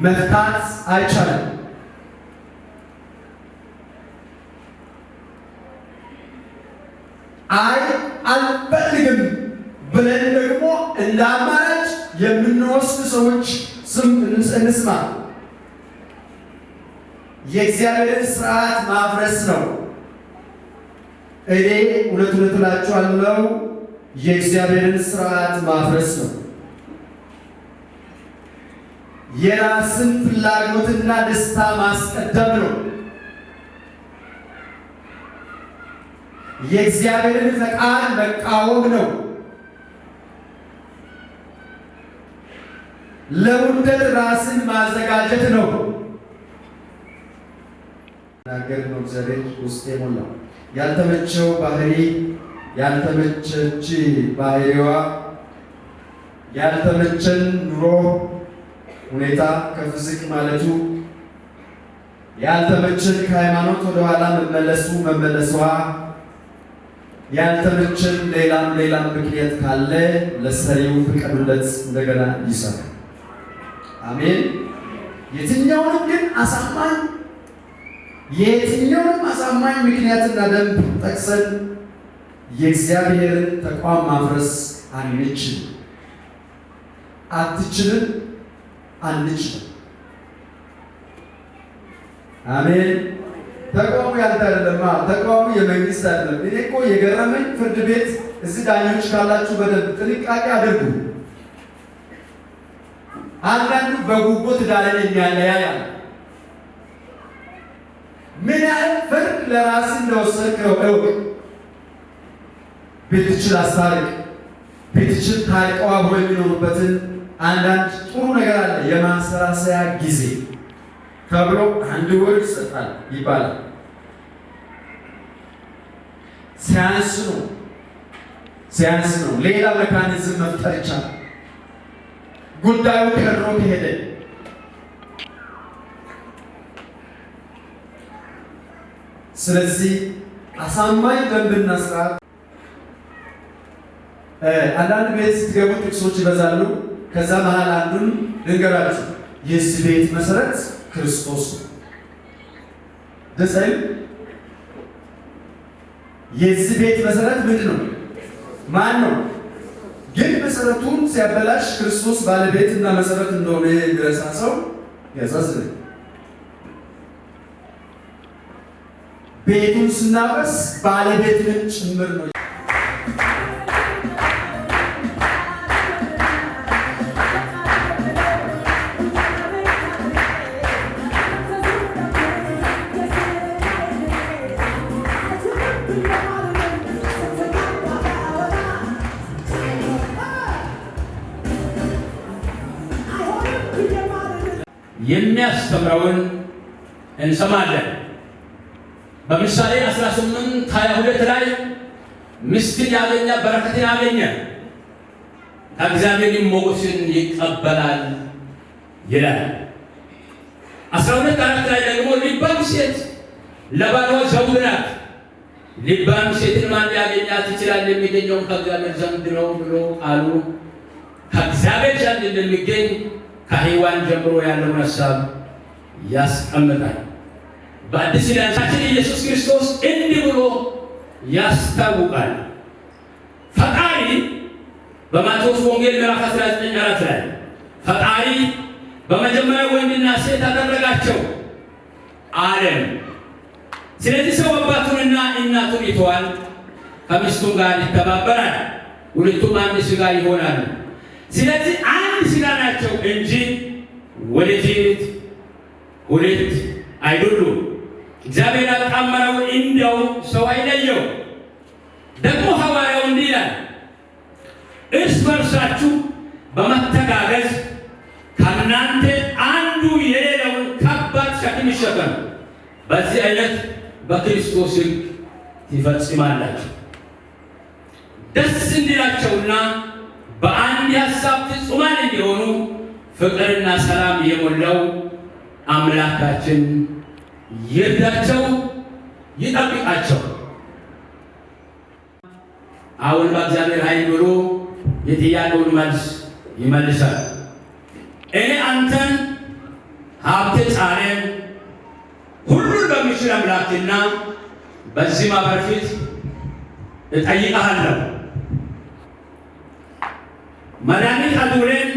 መፍታት አይቻልም። አልፈልግም ብለን ደግሞ እንደ አማራጭ የምንወስድ ሰዎች ስም እንስማ። የእግዚአብሔርን ስርዓት ማፍረስ ነው። እኔ እውነት እላችኋለሁ የእግዚአብሔርን ስርዓት ማፍረስ ነው። የራስን ፍላጎትና ደስታ ማስቀደም ነው። የእግዚአብሔርን ፈቃድ መቃወም ነው። ለውደት ራስን ማዘጋጀት ነው። ነገር ነው እግዚአብሔር ውስጥ የሞላው ያልተመቸው ባህሪ፣ ያልተመቸች ባህሪዋ፣ ያልተመቸን ኑሮ ሁኔታ ከፍዝቅ ማለቱ፣ ያልተመቸን ከሃይማኖት ወደኋላ መመለሷ፣ ያልተመቸን ሌላም ምክንያት ካለ ለሰሪው ፍቀዱለት እንደገና ይሰራ። አሜን። የትኛውንም አሳማኝ ምክንያትና ደንብ ጠቅሰን የእግዚአብሔርን ተቋም ማፍረስ አንችልም። አትችልም፣ አንችልም። አሜን። ተቋሙ ያንተ አይደለም። ተቋሙ የመንግስት አይደለም። እኔ እኮ የገረመኝ ፍርድ ቤት እዚህ ዳኞች ካላችሁ በደንብ ጥንቃቄ አድርጉ። አንዳንዱ በጉቦ ትዳርን የሚያለያያል። ምን ያህል ፍርድ ለራስ እንደወሰድከው እወቅ። ቤትችል አስታርቅ፣ ቤትችል ታርቀው አብሮ የሚኖሩበትን አንዳንድ ጥሩ ነገር አለ። የማንሰራሰያ ጊዜ ተብሎ 1 ወር ይሰጣል ይባላል። ሲያንስ ነው ሌላ መካኒዝም መፍጠር ይቻላል። ጉዳዩ ከሮ ከሄደ ስለዚህ አሳማኝ ደንብና ስርዓት አንዳንድ ቤት ስትገቡ ጥቅሶች ይበዛሉ። ከዛ መሃል አንዱን ልንገራችሁ። የዚህ ቤት መሰረት ክርስቶስ ነው። ደስ አይልም? የዚህ ቤት መሰረት ምንድን ነው? ማን ነው? ግን መሰረቱን ሲያበላሽ ክርስቶስ ባለቤትና መሰረት እንደሆነ የሚረሳ ሰው ያሳዝናል። ቤቱን ስናፈርስ ባለቤትን ጭምር ነው። የሚያስተምረውን እንሰማለን። በምሳሌ 18:22 ላይ ሚስትን ያገኘ በረከትን ያገኘ ከእግዚአብሔር ሞገስን ይቀበላል ይላል። 12:4 ላይ ደግሞ ልባም ሴት ለባሏ ዘውድ ናት፣ ልባም ሴትን ማን ሊያገኛት ይችላል? የሚገኘውን ከእግዚአብሔር ዘንድ ነው ብሎ ቃሉ ከእግዚአብሔር ዘንድ እንደሚገኝ ከሔዋን ጀምሮ ያለውን ሐሳብ ያስቀምጣል። በአዲስ ኪዳናችን ኢየሱስ ክርስቶስ እንዲህ ብሎ ያስታውቃል። ፈጣሪ በማቴዎስ ወንጌል ምዕራፍ 19:4 ላይ ፈጣሪ በመጀመሪያ ወንድና ሴት አደረጋቸው አለም። ስለዚህ ሰው አባቱንና እናቱን ይተዋል፣ ከሚስቱ ጋር ይተባበራል፣ ሁለቱም አንድ ሥጋ ይሆናሉ። ስለዚህ አንድ ሥጋ ናቸው እንጂ ወደፊት ሁለት አይደሉም። እግዚአብሔር ያጣመረው እንዲያው ሰው አይለየው። ደግሞ ሐዋርያው እንዲህ ይላል፣ እርስ በርሳችሁ በመተጋገዝ ከእናንተ አንዱ የሌላውን ከባድ ሸክም ይሸከም። በዚህ አይነት በክርስቶስ ሕግ ትፈጽማላችሁ። ደስ እንዲላቸውና በአንድ ሐሳብ ፍጹማን እንዲሆኑ ፍቅርና ሰላም የሞላው አምላካችን ይርዳቸው፣ ይጠብቃቸው። አሁን በእግዚአብሔር ኃይል ብሎ የጥያቄውን መልስ ይመልሳል። እኔ አንተን ሀብቴ ጻሬን ሁሉን በሚችል አምላክና በዚህ ማህበር ፊት እጠይቅሃለሁ። መድኃኒት አዱሬን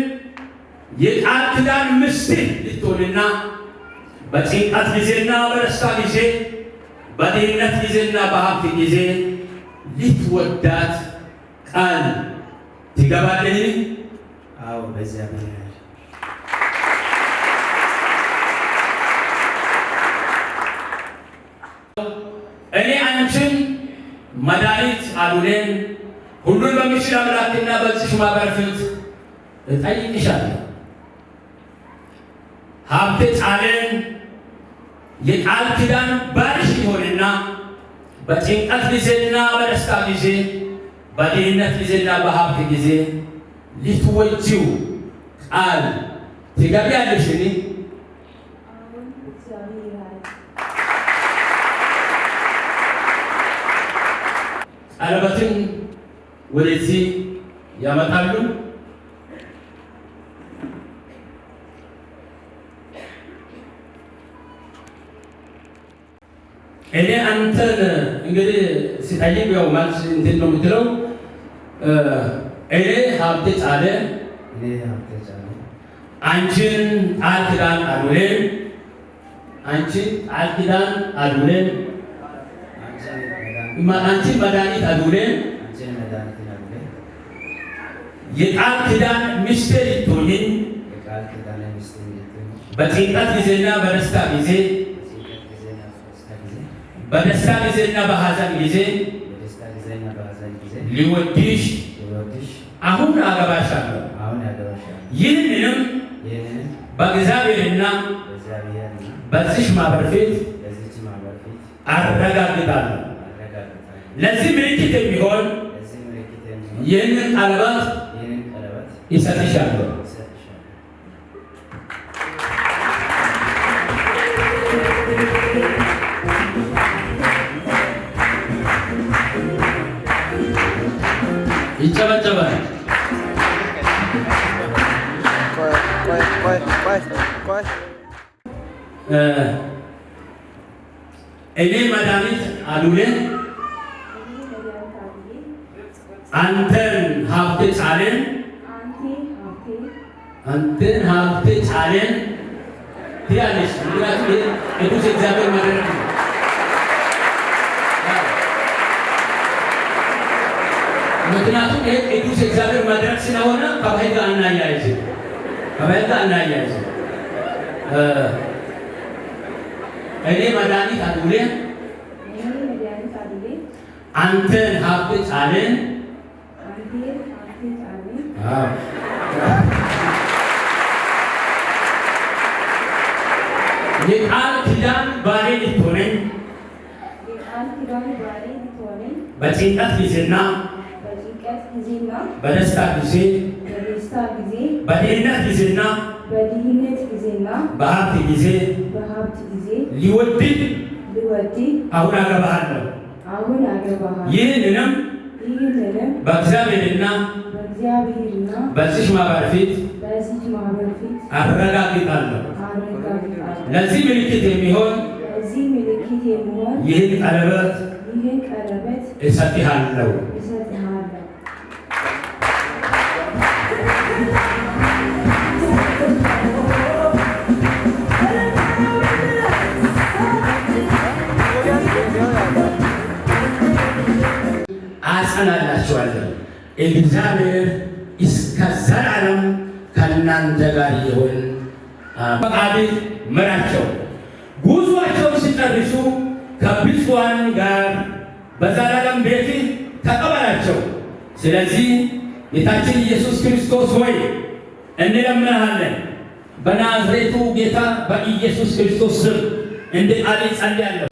የቃል ኪዳን ሚስትህ ልትሆንና በጭንቀት ጊዜና በደስታ ጊዜ፣ በድህነት ጊዜና በሀብት ጊዜ ልትወዳት ቃል ትገባለህ? አዎ በእግዚአብሔር እኔ አንቺን መድኃኒት አዱሬን ሁሉን በሚችል አምላክና በዚህ ማህበር ፊት እጠይቅሻለሁ። ሀብቴ ጻሬን የቃል ኪዳን ባልሽ ይሆንና በጭንቀት ጊዜና በደስታ ጊዜ፣ በድህነት ጊዜና በሀብት ጊዜ ልትወጂው ቃል ትገቢያለሽን? ቀለበትን ወደዚህ ያመጣሉ። እኔ አንተን እንግዲህ ሲጠይቅ ያው መልስ እንትን ነው የምትለው። እኔ ሀብቴ ጻሬን አንቺን ቃል ኪዳን አዱሬን አንቺን ቃል ኪዳን አዱሬን አንቺን መድኃኒት አዱሬን የቃል ኪዳን ሚስቴ ልትሆኚ በጭንቀት ጊዜና በደስታ ጊዜ፣ በደስታ ጊዜና በሐዘን ጊዜ ሊወድሽ አሁን አገባሻለሁ። ይህንንም በእግዚአብሔርና በዚህ ማህበር ፊት አረጋግጣለሁ። ለዚህ ምልክት የሚሆን ይህንን ቀለበት ይሰጥሻለሁ። ይጨበጨባል። እኔ መድኃኒት አዱሬን አንተን ሀብቴ ጻሬን ትያለሽ። ምክንያቱም ቅዱስ እግዚአብሔር መድረክ ነው። ምክንያቱም ይህ ቅዱስ እግዚአብሔር መድረክ ስለሆነ ከባህል ጋር እናያይዝም። እኔ መድኃኒት አዱሬን አንተን ሀብቴ ጻሬን የቃል ኪዳን ባሌ ልትሆነኝ በጭንቀት ጊዜና በደስታ ጊዜ፣ በድህነት ጊዜና በሀብት ጊዜ ሊወድህ አሁን አገባሃለሁ። ይህንንም በእግዚአብሔርና በዚህ ማህበር ፊት አረጋግጣለሁ። ለዚህ ምልክት የሚሆን ይህን ቀለበት እሰጥሃለሁ። አጸናላችኋለሁ። እግዚአብሔር እስከ ዘላለም ከእናንተ ጋር ይሁን። ፈቃድህ ምራቸው። ጉዟቸውን ሲጨርሱ ከብፁዓን ጋር በዘላለም ቤትህ ተቀበላቸው። ስለዚህ ጌታችን ኢየሱስ ክርስቶስ ሆይ እንለምንሃለን። በናዝሬቱ ጌታ በኢየሱስ ክርስቶስ ስም እንደ ቃል ጸልያለሁ።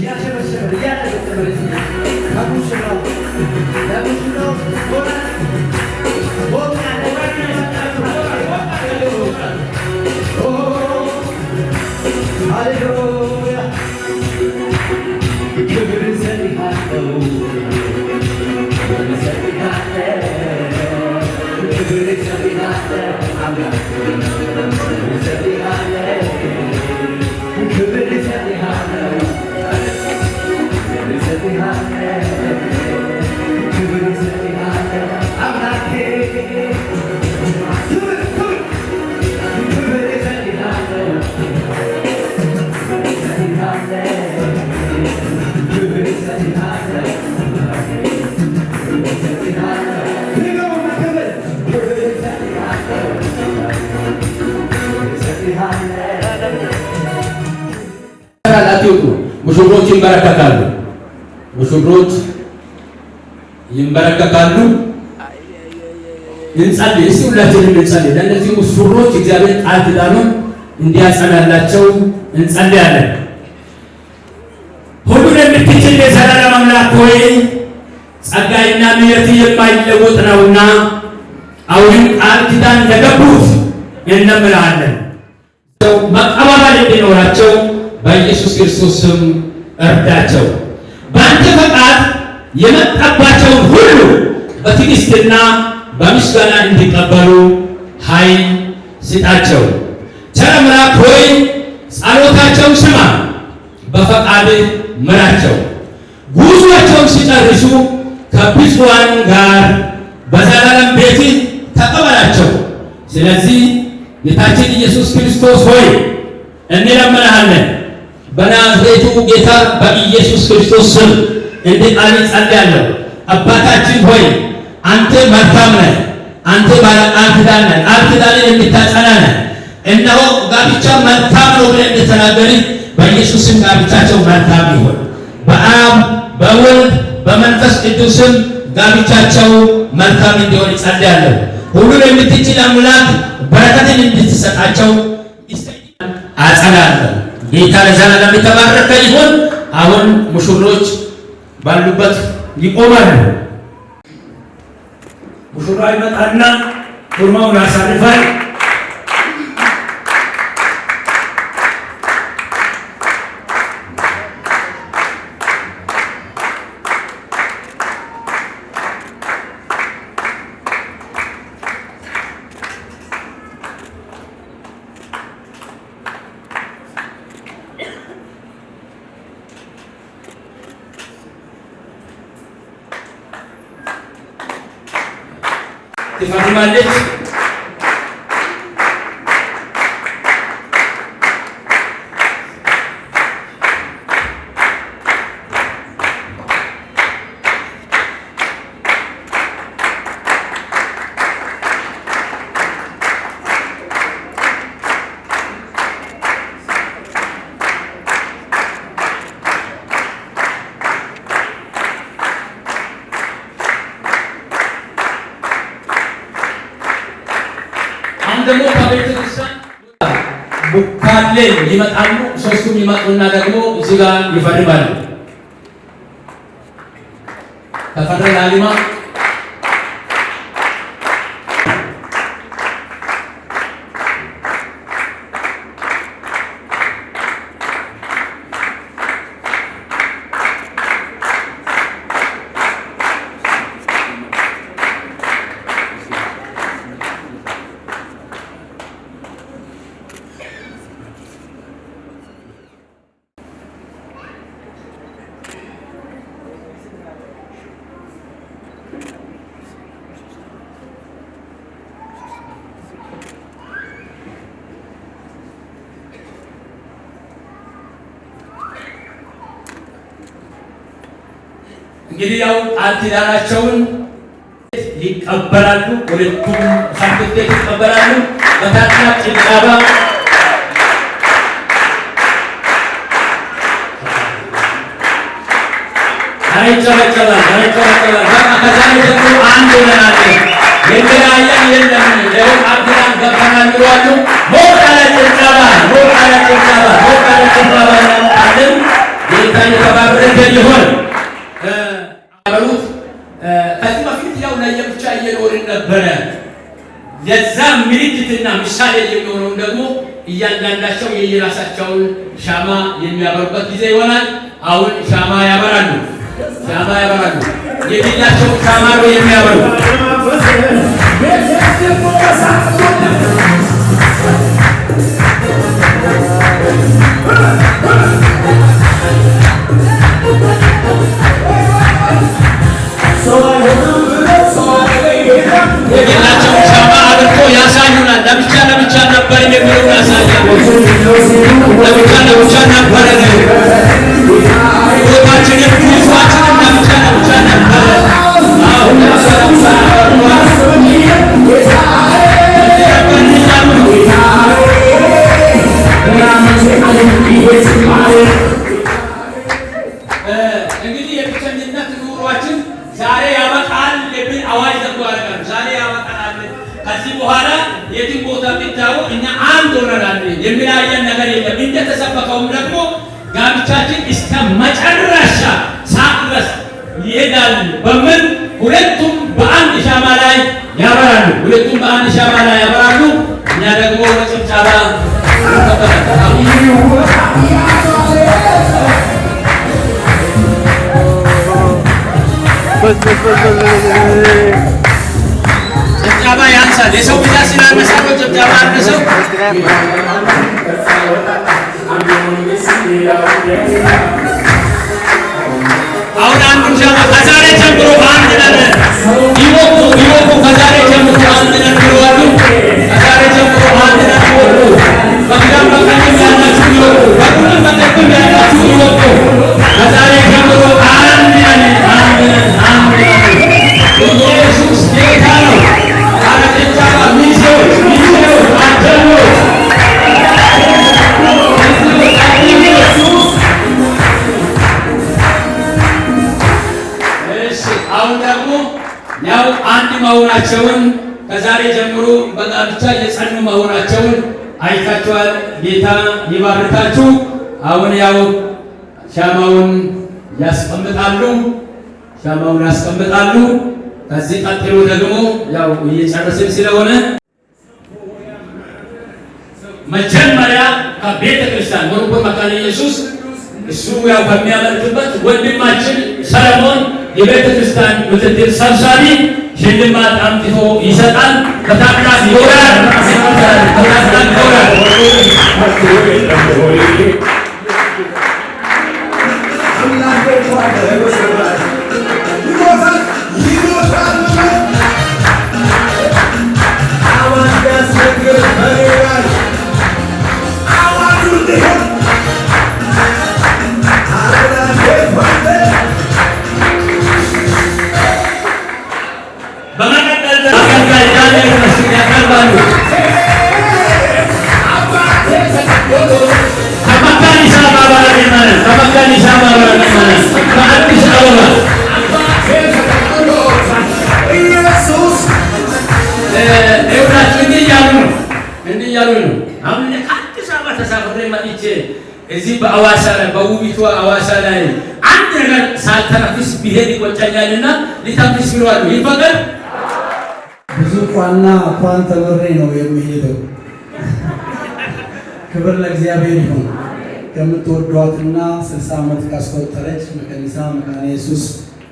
ሙሽሮች ይንበረከካሉ። ሙሽሮች ይንበረከካሉ። እንጸልይ። እስቲ ሁላችንም እንጸልይ። ለእነዚህ ሙሽሮች እግዚአብሔር ቃል ኪዳኑን እንዲያጸናላቸው እንጸልያለን። ሁሉን የምትችል የዘላለም አምላክ ሆይ ጸጋይና ምሕረት የማይለወጥ ነውና አሁንም ቃል ኪዳን ለገቡት እንለምንሃለን። መቀባበል እንዲኖራቸው በኢየሱስ ክርስቶስ ስም እርዳቸው። በአንተ ፈቃድ የመጣባቸውን ሁሉ በትዕግስትና በምስጋና እንዲቀበሉ ኃይል ስጣቸው። ቸር አምላክ ሆይ ጸሎታቸውን ስማ፣ በፈቃድ ምራቸው። ጉዟቸውን ሲጨርሱ ከብፁዓን ጋር በዘላለም ቤት ተቀበላቸው። ስለዚህ ጌታችን ኢየሱስ ክርስቶስ ሆይ እንለምንሃለን። በናዝሬቱ ጌታ በኢየሱስ ክርስቶስ ስም እንዲህ ቃል ጸልያለሁ። አባታችን ሆይ አንተ መልካም ነህ። አንተ ባለ ቃል ኪዳን ነህ። ቃል ኪዳንን የምታጸና ነህ። እነሆ ጋብቻ መልካም ነው ብለህ እንደተናገርህ በኢየሱስ ስም ጋብቻቸው መልካም ይሁን። በአብ በወልድ በመንፈስ ቅዱስም ጋብቻቸው መልካም እንዲሆን ጸልያለሁ። ሁሉን የምትችል አምላክ በረከትን እንድትሰጣቸው አጸናለሁ። ጌታ ለዘላለም የተባረከ ይሁን። አሁን ሙሽሮች ባሉበት ይቆማሉ። ሙሽራ ይመጣና ቁርባኑን ያሳርፋል። ትፈርማለች። ደግሞ ከቤተክርስቲያን ቡካሌ ይመጣሉ። ሶስቱም ይመጡና ደግሞ እዚህ ጋር ይፈርማሉ። ተፈረላሊማ እንግዲህ ያው ቃል ኪዳናቸውን ይቀበላሉ። ሁለቱም ሰርተፍኬት ይቀበላሉ። በታላቅ ጭብጨባ አይጨበጨባል። ከዛሬ ጀምሮ አንድ ሆነናል። የተለያየን የለም። ለውጥ አብራን ገብተናል ይሏሉ። ሞት ያለ ጭብጨባ እናመጣለን። ጌታ የተባረከ ይሁን። ከዚህ በፊት ያው ለየብቻ እየኖርን ነበረ። የዛ ምልክትና ምሳሌ የሚሆነውን ደግሞ እያንዳንዳቸው የየራሳቸውን ሻማ የሚያበሩበት ጊዜ ይሆናል። አሁን ሻማ ያበራሉ። የሌላቸውን ሻማ ነው የሚያበሩ። የሌላቸውን ሻማ አብርቶ ያሳዩናል። ለብቻ ነበር የሚለውን ያሳያሉ። ለብቻ ነበረ ቦታችንን ህዝባችንን ለብቻ ነበረ። አሁን እንግዲህ የብቸኝነት ኑሯችን ዛሬ ያበቃል የሚል አዋጅ ተጓረጋል። ዛሬ ያበቃል። ከዚህ በኋላ የትም ቦታ ቢታዩ እኛ አንድ ሆነናል። የሚለያየን ነገር የለም። እንደተሰበከውም ደግሞ ጋብቻችን እስከ መጨረሻ ሰዓት ድረስ ይሄዳል በምን ሁለቱም በአንድ ሻማ ላይ ያበራሉ። እኛ ደግሞ በጭብጨባ ጭብጨባ ያንሳል። የሰው ብዛት ስላነሳ ነው ጭብጨባ ያነሰው። አሁን አንዱን ሻማ ከዛሬ ጀምሮ አንድ ነን ይወቁ። ከዛሬ ጀምሮ አንድ ነን ብለዋል። ከዛሬ ጀምሮ አንድ ነን ይወቁ። በግራም በቀኝም ያላችሁ ይወቁ። በሁሉም በቀኝም ያላችሁ ይወቁ። ከዛሬ ጀምሮ አንድ ነን። ኢየሱስ ጌታ ነው። አረጨጫባ ሚዜዎች አጀቦች አሁን ደግሞ ያው አንድ መሆናቸውን ከዛሬ ጀምሮ በጋብቻ የጸኑ መሆናቸውን አይታችኋል። ጌታ ይባርካችሁ። አሁን ያው ሻማውን ያስቀምጣሉ። ከዚህ ቀጥሎ ደግሞ ያው እየጨረስን ስለሆነ መጀመሪያ ከቤተ ክርስቲያን ወርቆ መካነ ኢየሱስ እሱ ያው ከሚያመልክበት ወንድማችን ሰለሞን የቤተ ክርስቲያን ምክትል ሰብሳቢ ሽልማት አምጥቶ ይሰጣል። በታላቅ ሞራል እዚህ በአዋሳ ላይ በውቢቷ አዋሳ ላይ አንድ ነገር ሳልተነፍስ ቢሄድ ይቆጨኛልና ሊተንፍስ ብለዋል። ይፈቀድ ብዙ ቋን ተበሬ ነው የሚሄደው። ክብር ለእግዚአብሔር ይሁን። ከምትወዷትና 60 ዓመት ካስቆጠረች መከኒሳ መካነ ኢየሱስ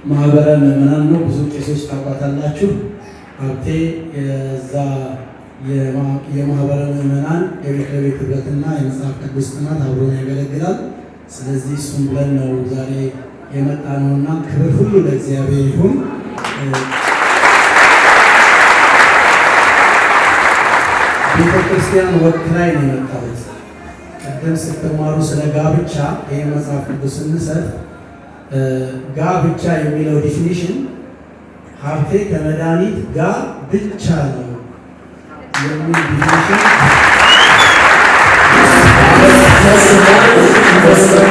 ማህበረ ምዕመናን ነው። ብዙ ቄሶች ታውቋታላችሁ። ሀብቴ የዛ የማህበረ ምዕመናን የቤተ ለቤት ህብረትና የመጽሐፍ ቅዱስ ጥናት አብሮን ያገለግላል። ስለዚህ እሱም ብለን ነው ዛሬ የመጣ ነውና ክብር ሁሉ ለእግዚአብሔር ይሁን። ቤተ ክርስቲያን ወክላይ ነው የመጣሁት። ቀደም ስትማሩ ስለ ጋብቻ ይህ መጽሐፍ ቅዱስ ስንሰጥ ጋብቻ የሚለው ዲፊኒሽን ሀብቴ ከመድኃኒት ጋር ብቻ ነው የሚል ዲፊኒሽን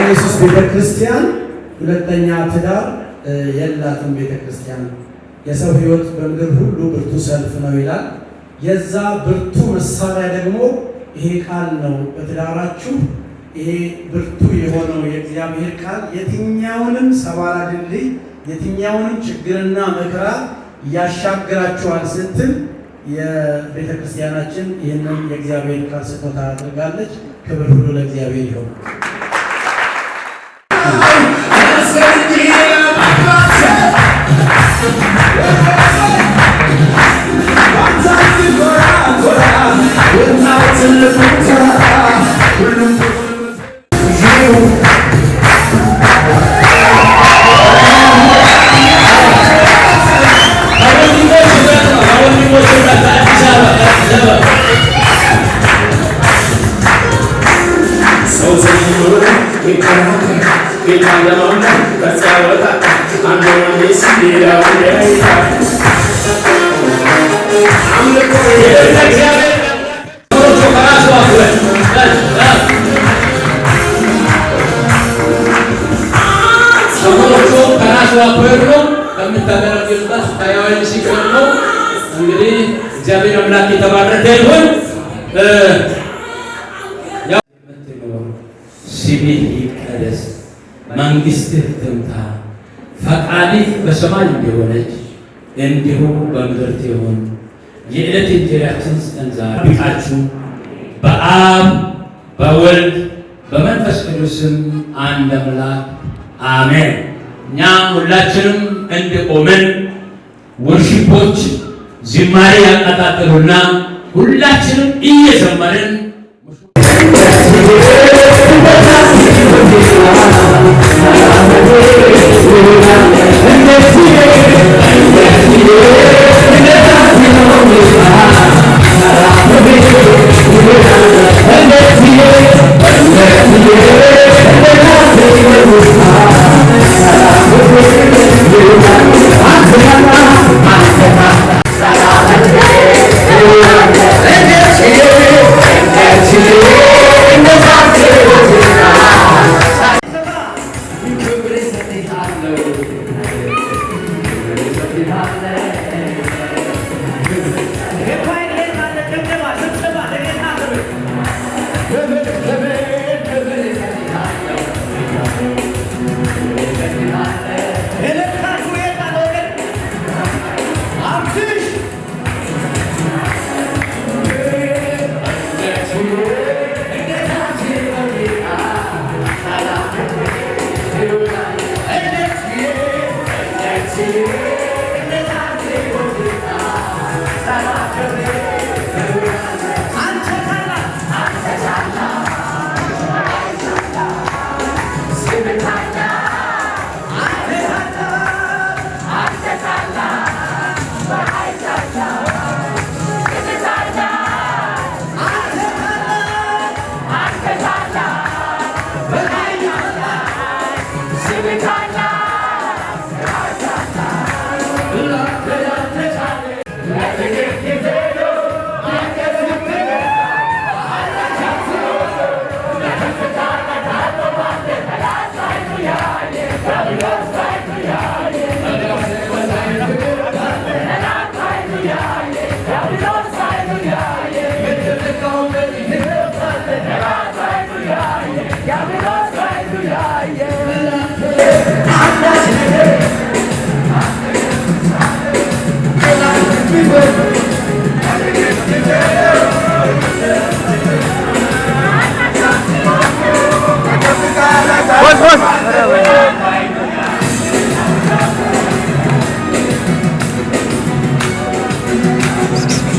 ኢየሱስ ቤተክርስቲያን ሁለተኛ ትዳር የላትም። ቤተክርስቲያን የሰው ሕይወት በምድር ሁሉ ብርቱ ሰልፍ ነው ይላል። የዛ ብርቱ መሳሪያ ደግሞ ይሄ ቃል ነው። በትዳራችሁ ይሄ ብርቱ የሆነው የእግዚአብሔር ቃል የትኛውንም ሰባራ ድልድይ የትኛውንም ችግርና መከራ ያሻግራችኋል ስትል የቤተ ክርስቲያናችን ይህንን የእግዚአብሔር ቃል ስጦታ አድርጋለች። ክብር ሁሉ ለእግዚአብሔር ይሁን። እግዚአብሔር አምላክ የተባረከ ይሁን። ስምህ ይቀደስ፣ መንግስትህ ትምጣ፣ ፈቃድህ በሰማይ እንደሆነች እንዲሁ በምድር ትሁን። የዕለት እንጀራችንን ስጠን ዛሬ። ብቃችሁ በአብ በወልድ በመንፈስ ቅዱስም አንድ አምላክ አሜን። እኛ ሁላችንም እንደቆምን ወርሺፖች ዝማሬ ያቀጣጥሉና ሁላችንም እየዘመርን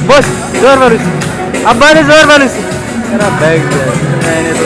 Boss, zor varız. Abbanı zor varız. Kara bag.